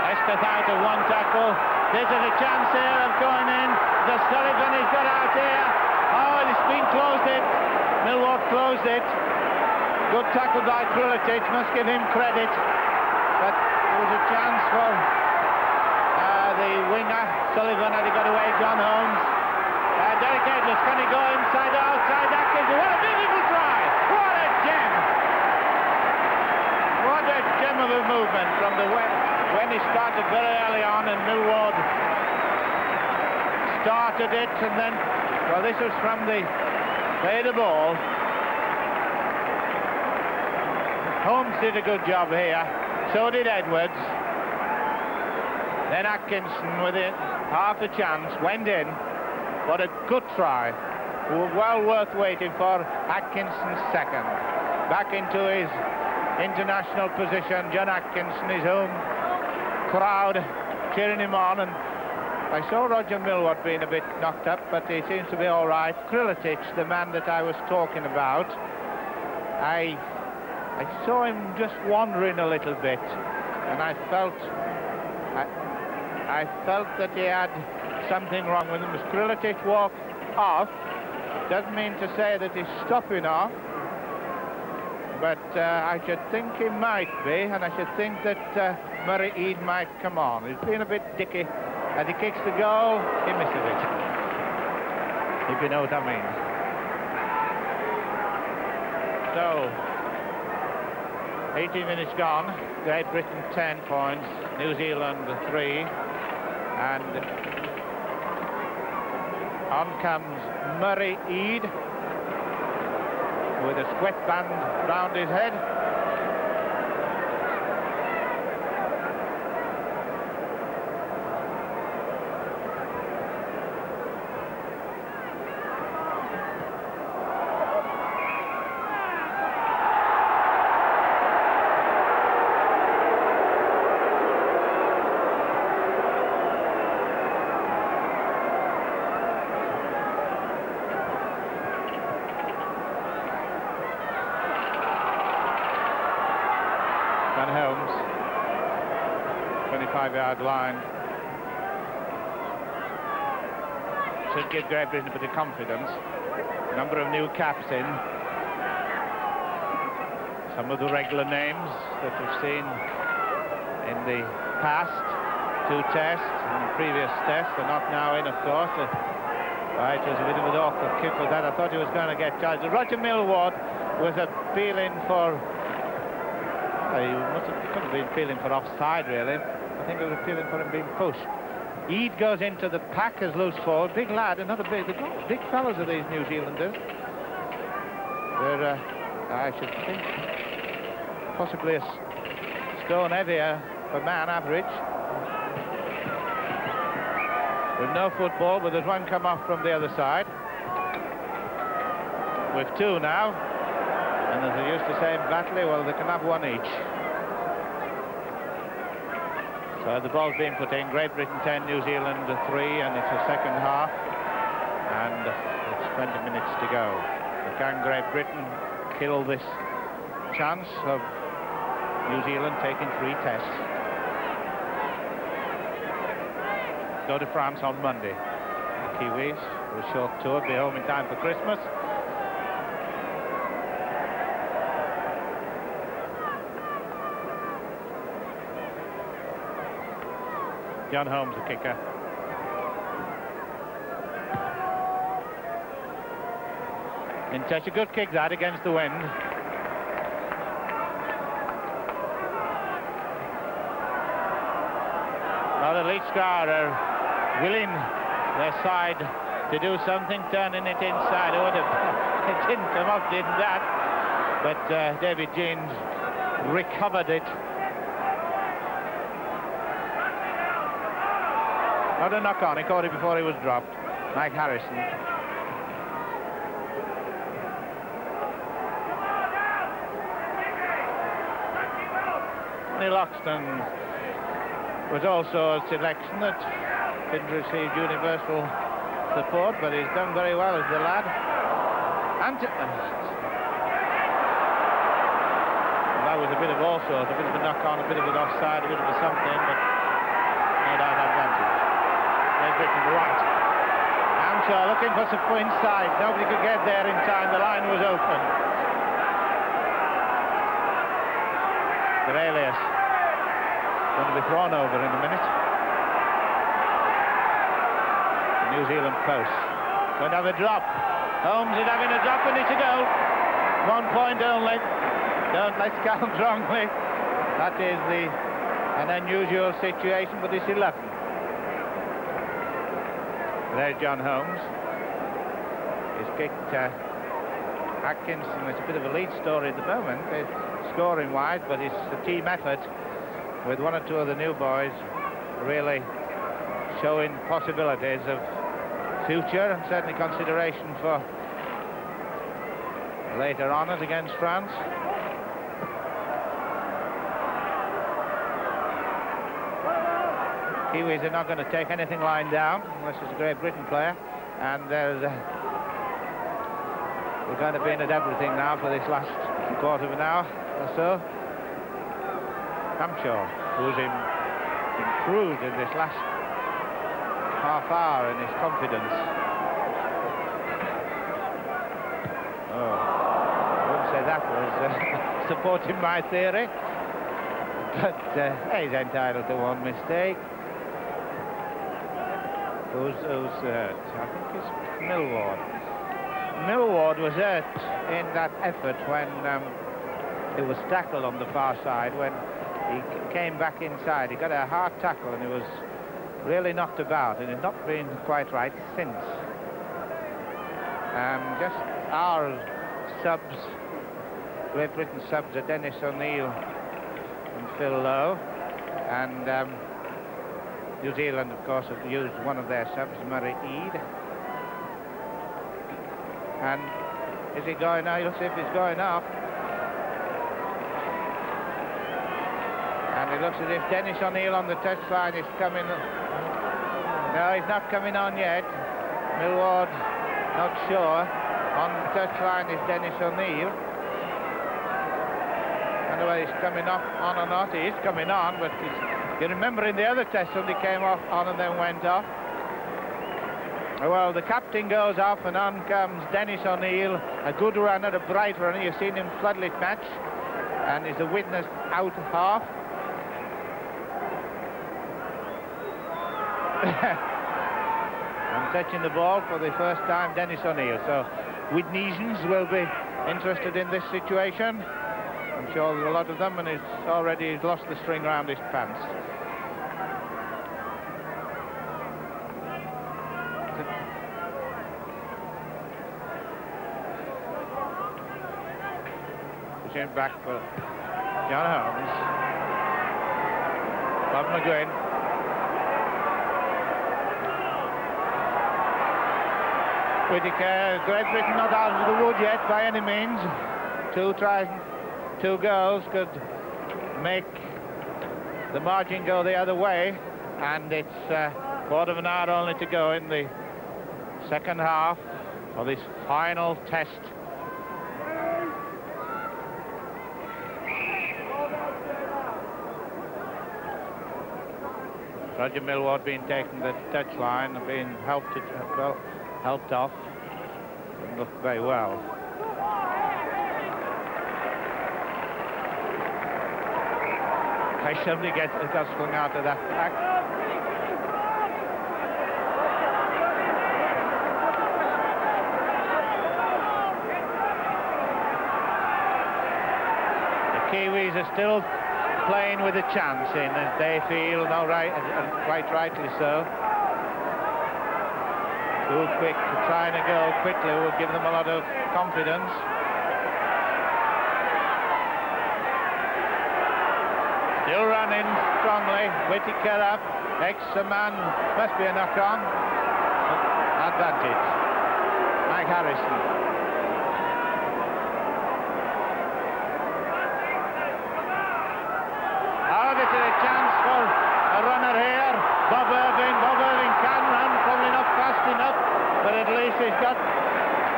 Escath out of 1 tackle. This is a chance here of going in. The Sullivan has got out here. Oh, it's been closed it. Millwall closed it. Good tackle by Krilitic, must give him credit. But there was a chance for the winger. Sullivan had he got away, John Holmes. Derek Edwards, can he go inside or outside? Atkins, what a beautiful try! What a gem! What a gem of a movement from the when he started very early on and Millwall started it, and then, well, this was from the play the ball. Holmes did a good job here, so did Edwards. Then Atkinson with it, half a chance, went in. What a good try. Well worth waiting for Atkinson's second. Back into his international position, John Atkinson, his home crowd cheering him on. And I saw Roger Millward being a bit knocked up, but he seems to be all right. Krilitic, the man that I was talking about, I saw him just wandering a little bit, and I felt I felt that he had something wrong with him. Skriletic walked off. Doesn't mean to say that he's stopping off, but I should think he might be, and I should think that Murray Eade might come on. He's been a bit dicky. As he kicks the goal, he misses it. If you know what I mean. So, 18 minutes gone. Great Britain 10 points, New Zealand 3, and on comes Murray Eade with a sweatband round his head. Holmes, 25-yard line. Should give Great Britain a bit of confidence. A number of new caps in. Some of the regular names that we've seen in the past 2 tests and previous tests are not now in, of course. Right, it was a bit of an awkward kick with that. I thought he was going to get charged. Roger Millward was appealing for... He couldn't have been feeling for offside, really. I think he was feeling for him being pushed. Eade goes into the pack as loose forward. Big lad, another big fellows are these New Zealanders. They're, I should think, possibly a stone heavier per man average. With no football, but there's one come off from the other side. With 2 now. And as they used to say in Batley, well, they can have 1 each. So the ball's being put in. Great Britain 10, New Zealand 3, and it's the second half. And it's 20 minutes to go. So can Great Britain kill this chance of New Zealand taking 3 tests? Go to France on Monday. The Kiwis for a short tour, be home in time for Christmas. John Holmes, the kicker. In touch, a good kick that against the wind. Now the Leicester are willing their side to do something, turning it inside. Oh, it didn't come up, didn't that? But David Jeans recovered it. Not a knock on, he caught it before he was dropped. Mike Harrison. Neil Loxton was also a selection that didn't receive universal support, but he's done very well as the lad. And that was a bit of all sorts, a bit of a knock on, a bit of an offside, a bit of a something, but no doubt advantage. Britain right. Amshaw looking for some inside. Nobody could get there in time. The line was open. Grelius going to be thrown over in a minute. The New Zealand post. Going to have a drop. Holmes is having a drop and it's a goal. 1 point only. Don't let's count wrongly. That is an unusual situation for this 11. There's John Holmes. He's kicked Atkinson. It's a bit of a lead story at the moment, scoring-wise, but it's a team effort with 1 or 2 of the new boys really showing possibilities of future and certainly consideration for later honours against France. Kiwis are not going to take anything lying down unless it's a Great Britain player, and we're going to be in at everything now for this last quarter of an hour or so. Hampshire, who's improved in this last half hour in his confidence. Oh, I wouldn't say that was supporting my theory, but he's entitled to one mistake. Who's hurt? I think it's Millward. Millward was hurt in that effort when it was tackled on the far side. When he came back inside, he got a hard tackle and he was really knocked about, and he's not been quite right since. Just our subs, Great Britain subs, are Dennis O'Neill and Phil Lowe, and New Zealand, of course, have used one of their subs, Murray Eade. And is he going out? You'll see if he's going off. And it looks as if Dennis O'Neill on the touchline is coming. No, he's not coming on yet. Millward, not sure. On the touchline is Dennis O'Neill. I don't know whether he's coming off on or not. He is coming on, but you remember in the other test somebody came off on and then went off. Well, the captain goes off and on comes Dennis O'Neill, a good runner, a bright runner. You've seen him floodlit match, and he's a witness out half. And touching the ball for the first time, Dennis O'Neill. So Widnesians will be interested in this situation. I'm sure there's a lot of them, and he's already lost the string around his pants. Pushing back for John Holmes. Bob McGuinn. Whittaker, Great Britain not out of the wood yet by any means. 2 tries, 2 goals could make the margin go the other way, and it's quarter of an hour only to go in the second half of this final test. Roger Millward being taken to the touchline, being helped off, and looked very well. Somebody got flung out of that pack. The Kiwis are still playing with a chance in, as they feel, no right, and quite rightly so. Too quick to try and go quickly will give them a lot of confidence. Still running strongly. Whittaker up. Extra man. Must be a knock-on. Advantage. Mike Harrison. Oh, this is a chance for a runner here. Bob Irving. Bob Irving can run. Probably not fast enough, but at least he's got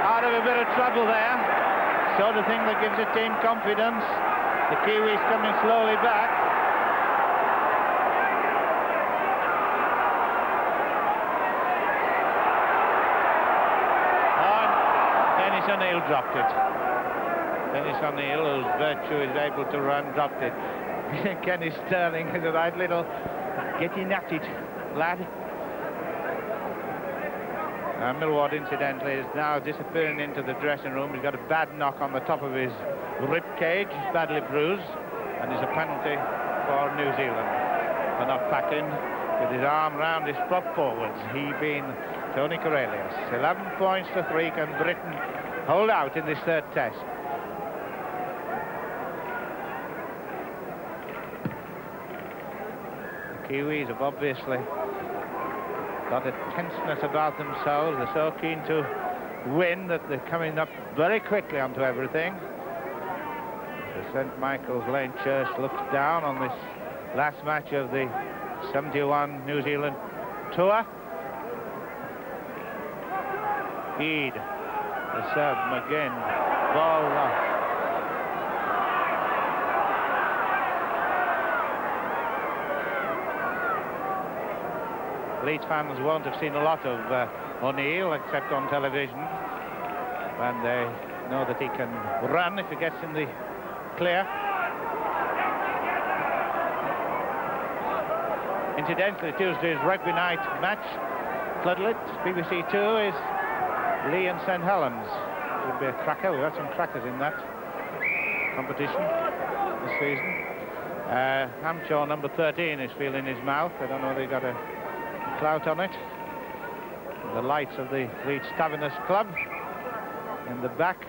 out of a bit of trouble there. Sort of thing that gives a team confidence. The Kiwis coming slowly back. O'Neill dropped it. Dennis O'Neill, whose virtue is able to run, dropped it. Kenny Sterling is a right little getting at it lad. Millward, incidentally, is now disappearing into the dressing room. He's got a bad knock on the top of his rib cage, badly bruised, and is a penalty for New Zealand for not packing with his arm round his prop forwards. He being Tony Corellius. 11 points to 3. Can Britain hold out in this third test? The Kiwis have obviously got a tenseness about themselves. They're so keen to win that they're coming up very quickly onto everything. The St. Michael's Lane Church looks down on this last match of the 71 New Zealand tour. Eade, the sub, McGinn, ball lost. Leeds fans won't have seen a lot of O'Neill except on television, and they know that he can run if he gets in the clear. Incidentally, Tuesday's rugby night match, Floodlit, BBC 2, is Lee and St Helens. Should be a cracker. We've had some crackers in that competition this season. Hampshire, number 13, is feeling his mouth. I don't know whether he got a clout on it. The lights of the Leeds Taverners Club in the back.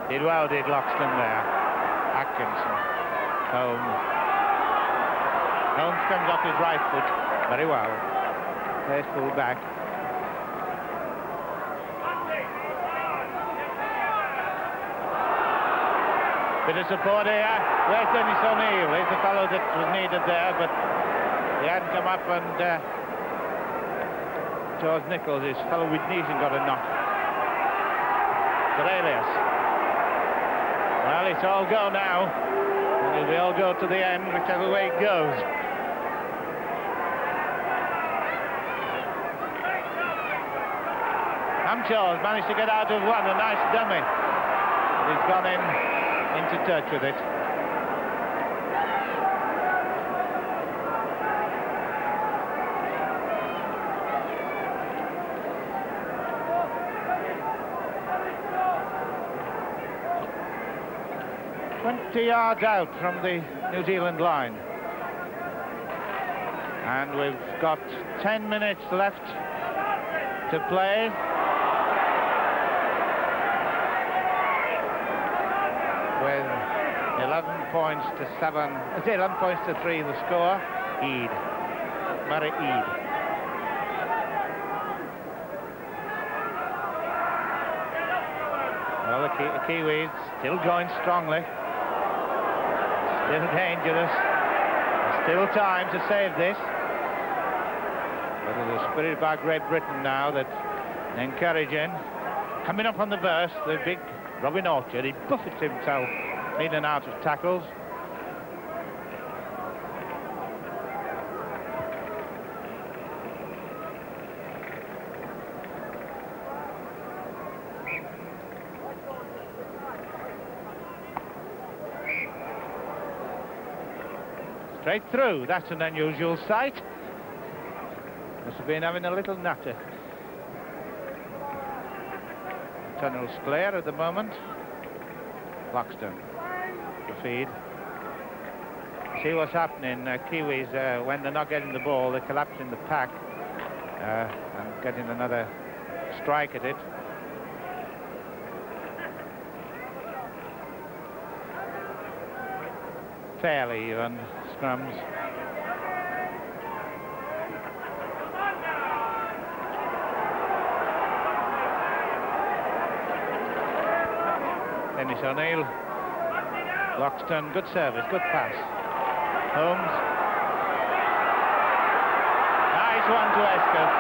Did well, did Loxton there. Atkinson. Holmes comes off his right foot very well. Plays full back. Bit of support here. Where's Dennis O'Neill? He's the fellow that was needed there, but he hadn't come up, and George Nichols, his fellow with Neeson, got a knock. Corelius. Well, it's all go now. And it'll all go to the end, whichever way it goes. Hampshaw's managed to get out of one, a nice dummy. But he's gone into touch with it. Yards out from the New Zealand line, and we've got 10 minutes left to play. With 11 points to 7, 11 points to 3 the score. Murray Eade. Well, the Kiwis still going strongly. Still dangerous. Still time to save this. But there's a spirit by Great Britain now that's encouraging. Coming up on the burst, the big Robin Orchard. He buffets himself in and out of tackles. Straight through. That's an unusual sight. Must have been having a little natter. Tunnel's clear at the moment. Loxton, the feed. See what's happening. Kiwis, when they're not getting the ball, they collapse in the pack and getting another strike at it. Fairly even scrums. Dennis O'Neill. Loxton, good service, good pass. Holmes. Nice one to Escott.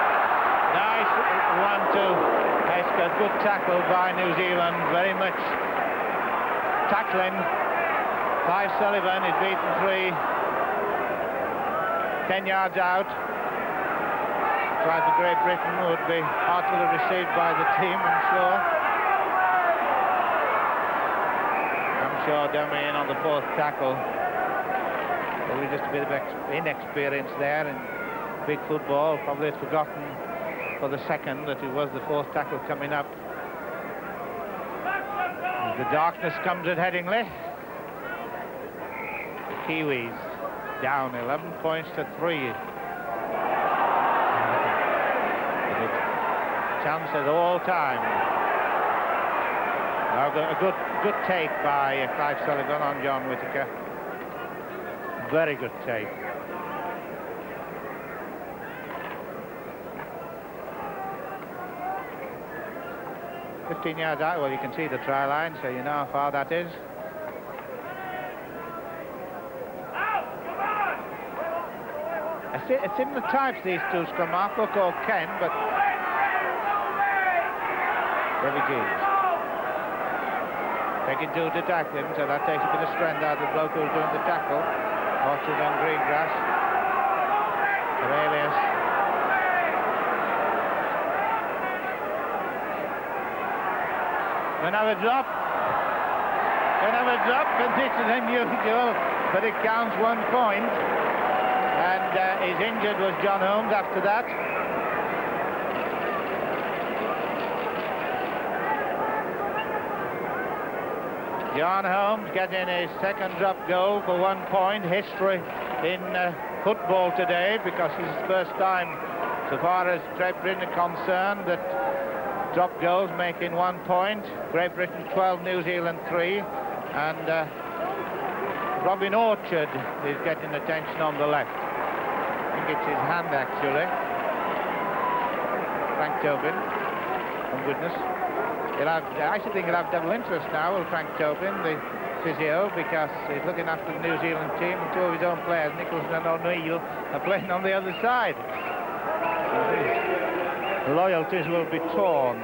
Nice one to Escott. Good tackle by New Zealand. Very much tackling. Clive Sullivan is beaten 3. 10 yards out. Try for Great Britain would be heartily received by the team, I'm sure. Dummy in on the 4th tackle. Probably just a bit of inexperience there in big football. Probably had forgotten for the second that it was the 4th tackle coming up. As the darkness comes at Headingley. The Kiwis down 11 points to 3. Chance at all time. A good take by Clive Sullivan on John Whittaker. Very good take. "15 yards out." Well, you can see the try line, so you know how far that is. It's in the types, these two scrum half, Cook or Ken, but Refugees. Taking two to tackle him, so that takes a bit of strength out of the bloke who's doing the tackle. Orchard and Greengrass. Aurelius. Another drop. Another drop, and this is unusual, but it counts 1 point. And his injured was John Holmes after that. John Holmes getting his second drop goal for 1 point. History in football today, because it's the first time, so far as Great Britain are concerned, that drop goals making 1 point. Great Britain 12, New Zealand 3. And Robin Orchard is getting attention on the left. I think it's his hand, actually. Frank Tobin. Oh, goodness. I should think he'll have double interest now, will Frank Tobin, the physio, because he's looking after the New Zealand team, and two of his own players, Nicholson and O'Neill, are playing on the other side. The loyalties will be torn,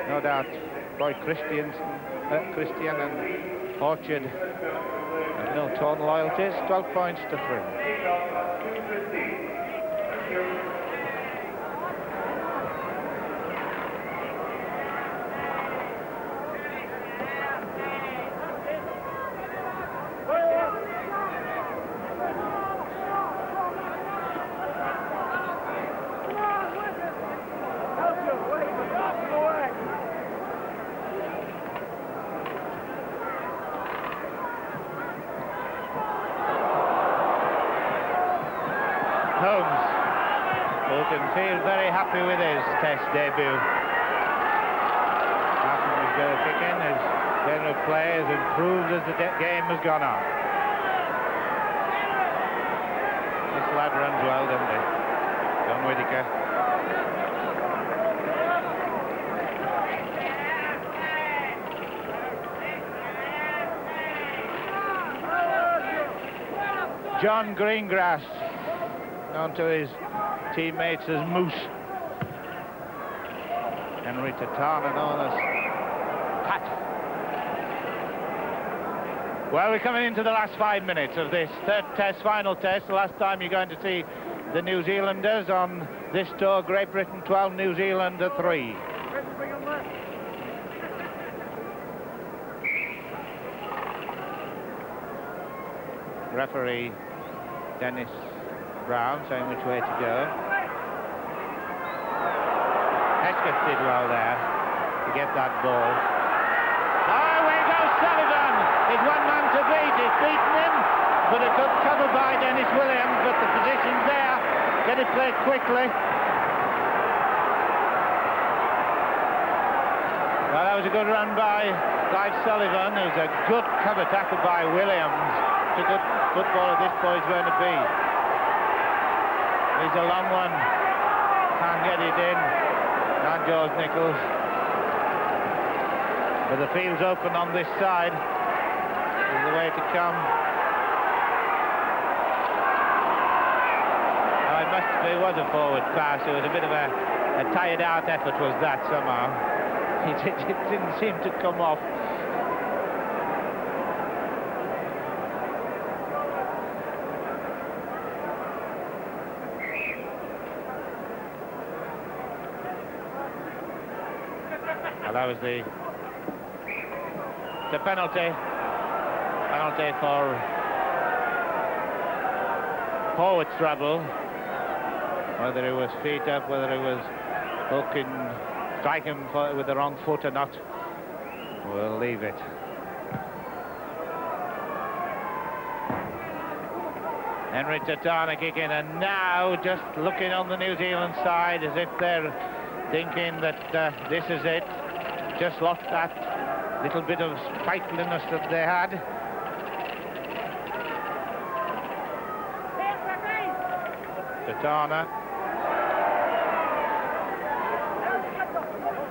no doubt. Boy Christian and Orchard have no torn loyalties. 12 points to 3. Holmes, who can feel very happy with his Test debut. After his goal kicking, his general play has improved as the game has gone on. This lad runs well, doesn't he? John Whittaker. John Greengrass, known to his teammates as Moose. Henry Tatana, known as Pat. Well, we're coming into the last 5 minutes of this third test, final test. The last time you're going to see the New Zealanders on this tour. Great Britain 12, New Zealand 3. Referee Dennis Brown saying which way to go. Hesketh did well there to get that ball. Oh, away goes Sullivan! He's one man to beat. He's beaten him, but a good cover by Dennis Williams, but the position's there. Get it played quickly. Well, that was a good run by Clive Sullivan. It was a good cover tackle by Williams. It's a good footballer this boy's going to be. He's a long one. Can't get it in. Can't George Nichols. But the field's open on this side. This is the way to come. Oh, it was a forward pass. It was a bit of a tired out effort, was that, somehow. It didn't seem to come off. That was the penalty for forward trouble. Whether it was feet up, whether it was hooking, striking with the wrong foot or not, we'll leave it. Henry Tatana kicking, and now just looking on the New Zealand side as if they're thinking that this is it. Just lost that little bit of sprightliness that they had. Tatana.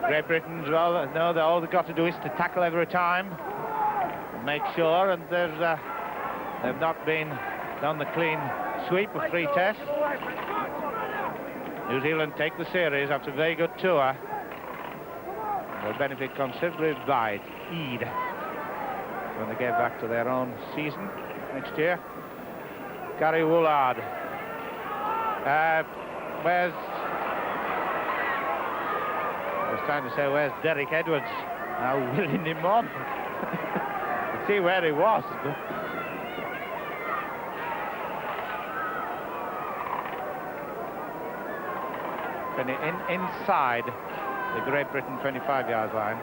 Great Britain's well, no, all they've got to do is to tackle every time, make sure, and they've not been done the clean sweep of 3 tests. New Zealand take the series after a very good tour. They'll benefit considerably by Eid when they get back to their own season next year. Gary Woolard. Where's... I was trying to say, where's Derek Edwards? Now willing him on. See where he was. Inside the Great Britain 25-yard line.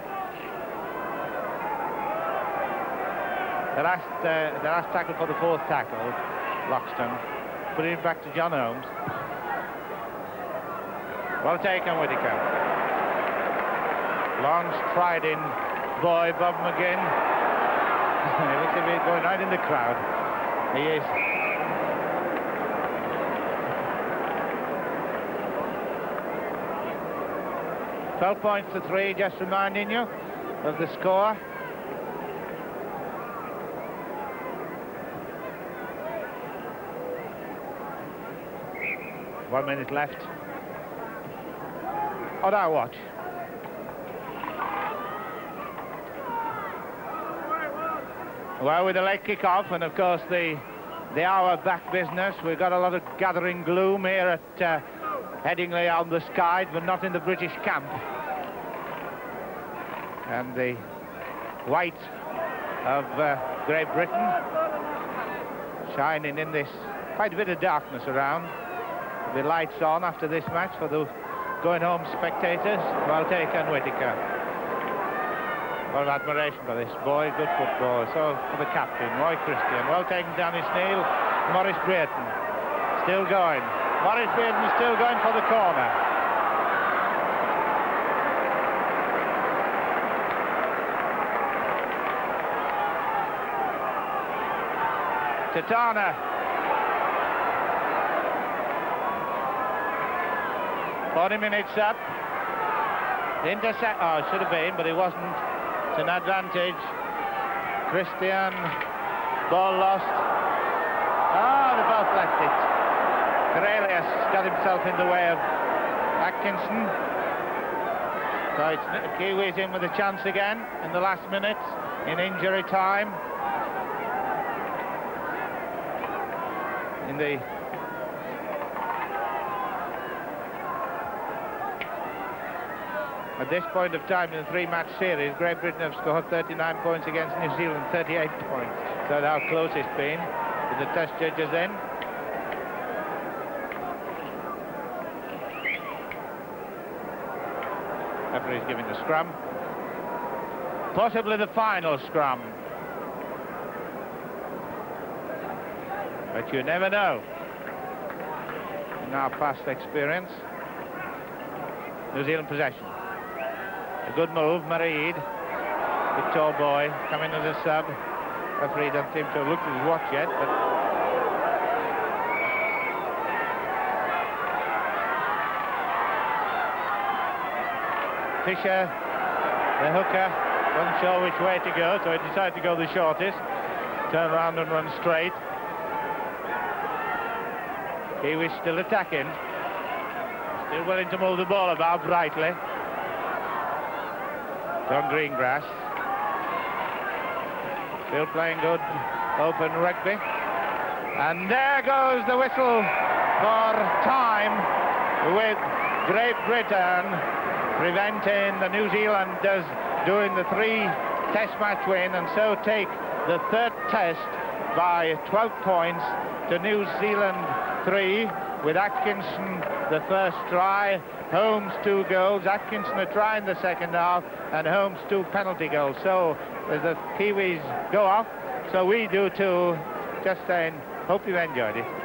The last tackle for the fourth tackle, Loxton, put it back to John Holmes. Well taken, Whittaker. Long striding boy, Bob McGinn. He looks like he's going right in the crowd. He is. £12 points to 3, just reminding you of the score. One minute left. On our watch. Well, with the late kick-off and, of course, the hour back business, we've got a lot of gathering gloom here at Headingley on the Skye, but not in the British camp. And the white of Great Britain shining in this quite a bit of darkness around. The lights on after this match for the going home spectators. Well taken, Whittaker. A lot of admiration for this boy, good football. So for the captain, Roy Christian. Well taken down his kneel, Maurice Brayton. Still going. Maurice Brayton is still going for the corner. Tatana. 40 minutes up. Intercept. Oh, should have been, but it wasn't. It's an advantage. Christian. Ball lost. Oh, they both left it. Cornelius got himself in the way of Atkinson. So it's Kiwis in with a chance again in the last minute in injury time. In the at this point of time in the three-match series, Great Britain have scored 39 points against New Zealand, 38 points. So how close it's been with the test judges in. Referee's giving the scrum. Possibly the final scrum. But you never know. In our past experience. New Zealand possession. A good move, Mareed. The tall boy coming as a sub. Referee doesn't seem to have looked at his watch yet, but Fisher, the hooker, wasn't sure which way to go, so he decided to go the shortest. Turn around and run straight. Kiwis still attacking. Still willing to move the ball about brightly. John Greengrass. Still playing good open rugby. And there goes the whistle for time with Great Britain preventing the New Zealanders doing the 3-test match win and so take the third test by 12 points to New Zealand 3 with Atkinson the first try, Holmes 2 goals, Atkinson a try in the second half and Holmes 2 penalty goals. So as the Kiwis go off, so we do too. Just saying, hope you've enjoyed it.